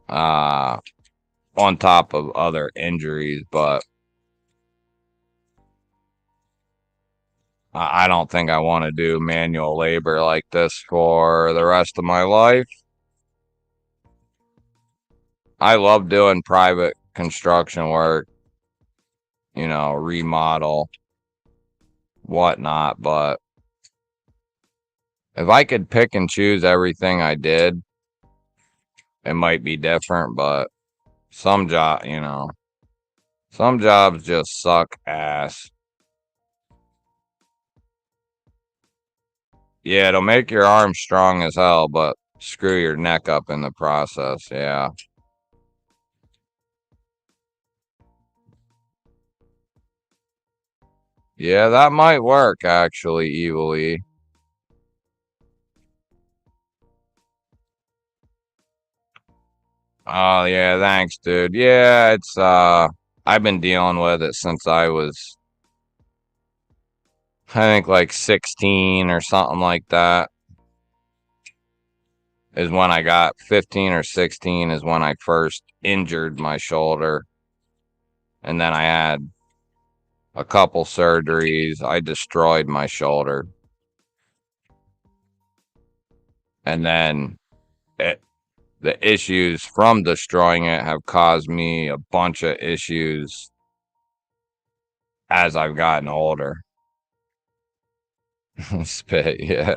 Uh on top of other injuries, but I don't think I want to do manual labor like this for the rest of my life. I love doing private construction work, remodel, whatnot, but if I could pick and choose everything I did, it might be different, but some some jobs just suck ass. Yeah, it'll make your arm strong as hell, but screw your neck up in the process. Yeah. Yeah, that might work actually, evilly. Oh yeah, thanks, dude. Yeah, it's I've been dealing with it since I was I think like 16 or something like that is when I got 15 or 16 is when I first injured my shoulder. And then I had a couple surgeries. I destroyed my shoulder. And then it, the issues from destroying it have caused me a bunch of issues as I've gotten older. Spit, yeah.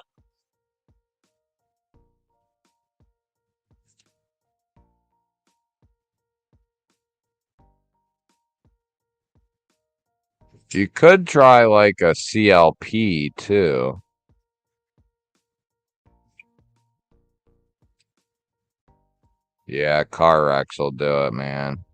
You could try like a CLP too. Yeah, car wrecks will do it, man.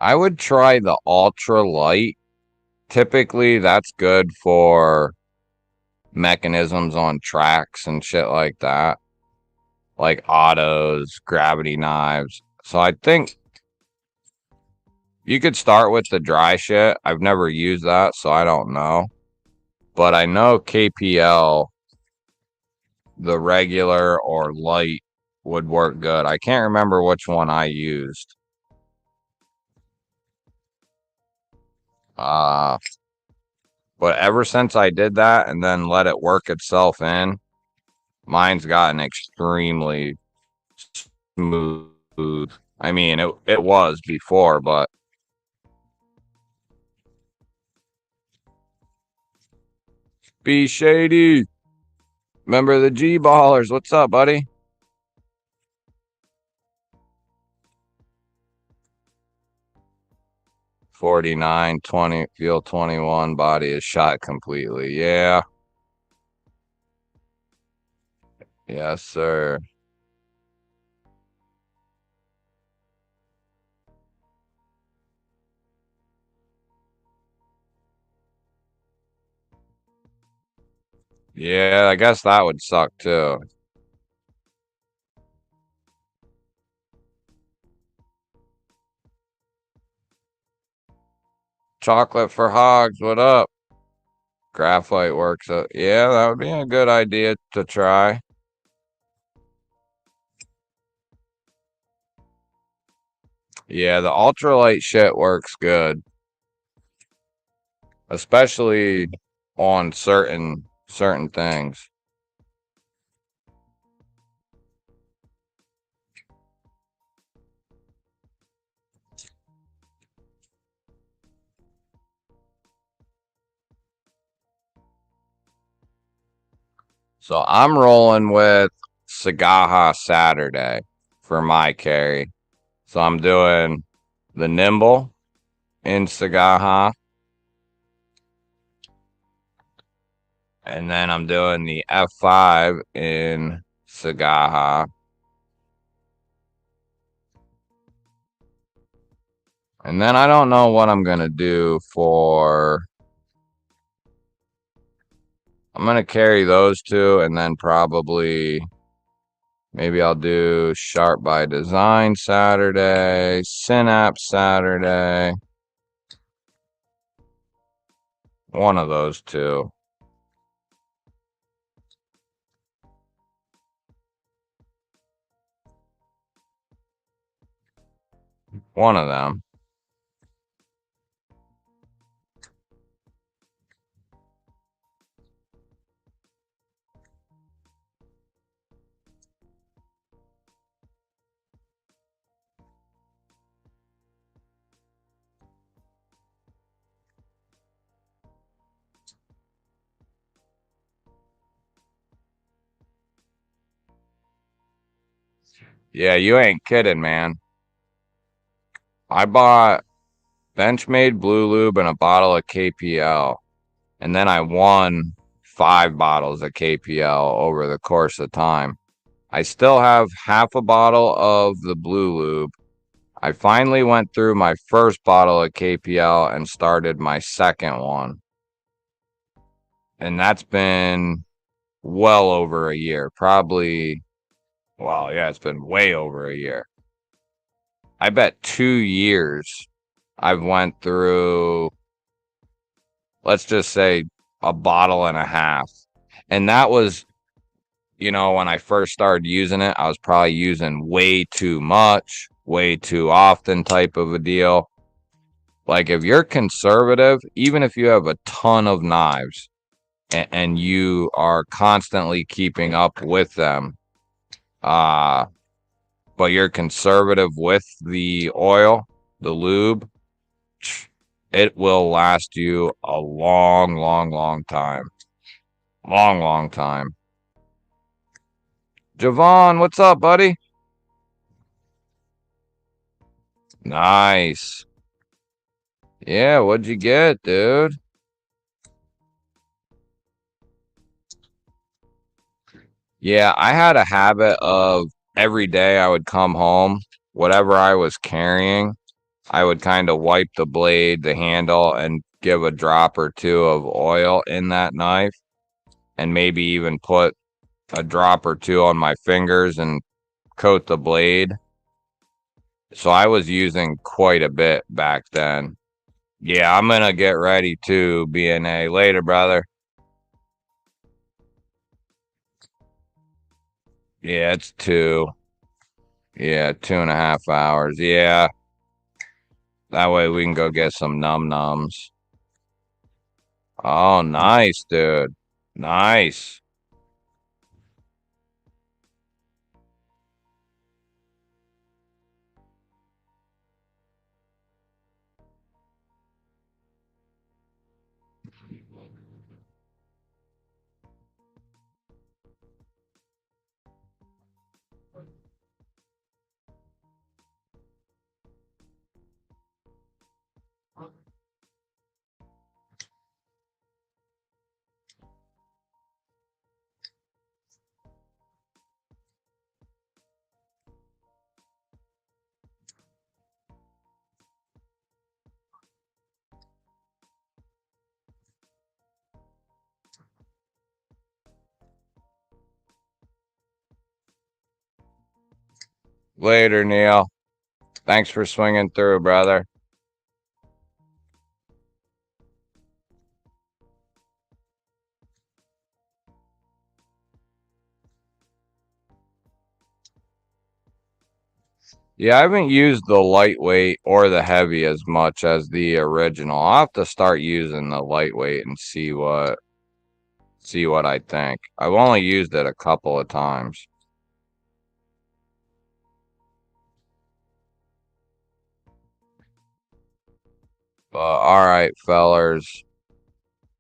I would try the ultra light. Typically, that's good for mechanisms on tracks and shit like that, like autos, gravity knives. So I think you could start with the dry shit. I've never used that, so I don't know. But I know KPL, the regular or light, would work good. I can't remember which one I used. Uh, but ever since I did that and then let it work itself in, mine's gotten extremely smooth. I mean, it was before, but be shady. Remember the GBallers? What's up, buddy? 49, 20, fuel 21, body is shot completely. Yeah. Yes, sir. Yeah, I guess that would suck too. Chocolate for hogs, what up? Graphite works. Yeah, that would be a good idea to try. Yeah, the ultralight shit works good, especially on certain things. So I'm rolling with Sagaha Saturday for my carry. So I'm doing the Nimble in Sagaha, and then I'm doing the F5 in Sagaha. And then I don't know what I'm going to do for... I'm going to carry those two, and then probably... Maybe I'll do Sharp by Design Saturday, Synapse Saturday. One of those two. One of them. Yeah, you ain't kidding, man. I bought Benchmade Blue Lube and a bottle of KPL, and then I won 5 bottles of KPL over the course of time. I still have half a bottle of the Blue Lube. I finally went through my first bottle of KPL and started my second one. And that's been well over a year. Probably, well, yeah, it's been way over a year. I bet 2 years I've went through, let's just say, a bottle and a half. And that was, when I first started using it, I was probably using way too much, way too often type of a deal. Like if you're conservative, even if you have a ton of knives and you are constantly keeping up with them, but you're conservative with the oil, the lube, it will last you a long, long, long time. Long, long time. Javon, what's up, buddy? Nice. Yeah, what'd you get, dude? Yeah, I had a habit of every day I would come home, whatever I was carrying, I would kind of wipe the blade, the handle, and give a drop or two of oil in that knife, and maybe even put a drop or two on my fingers and coat the blade. So I was using quite a bit back then. Yeah, I'm gonna get ready to BNA later, brother. Yeah, it's 2. Yeah, 2.5 hours. Yeah, that way we can go get some num-nums. Oh, nice, dude. Nice. Later, Neil. Thanks for swinging through, brother. Yeah, I haven't used the lightweight or the heavy as much as the original. I'll have to start using the lightweight and see what I think. I've only used it a couple of times. But all right, fellers.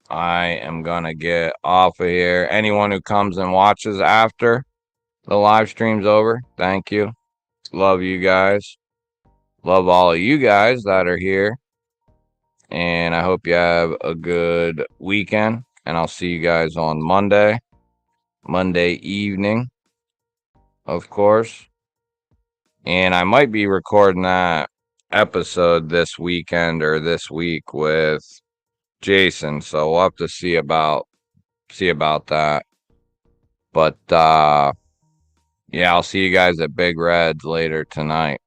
I am gonna get off of here. Anyone who comes and watches after the live stream's over, thank you. Love you guys. Love all of you guys that are here. And I hope you have a good weekend. And I'll see you guys on Monday evening, of course. And I might be recording that episode this weekend or this week with Jason. So we'll have to see about that. But yeah, I'll see you guys at Big Reds later tonight.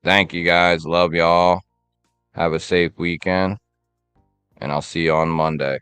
Thank you guys. Love y'all. Have a safe weekend. And I'll see you on Monday.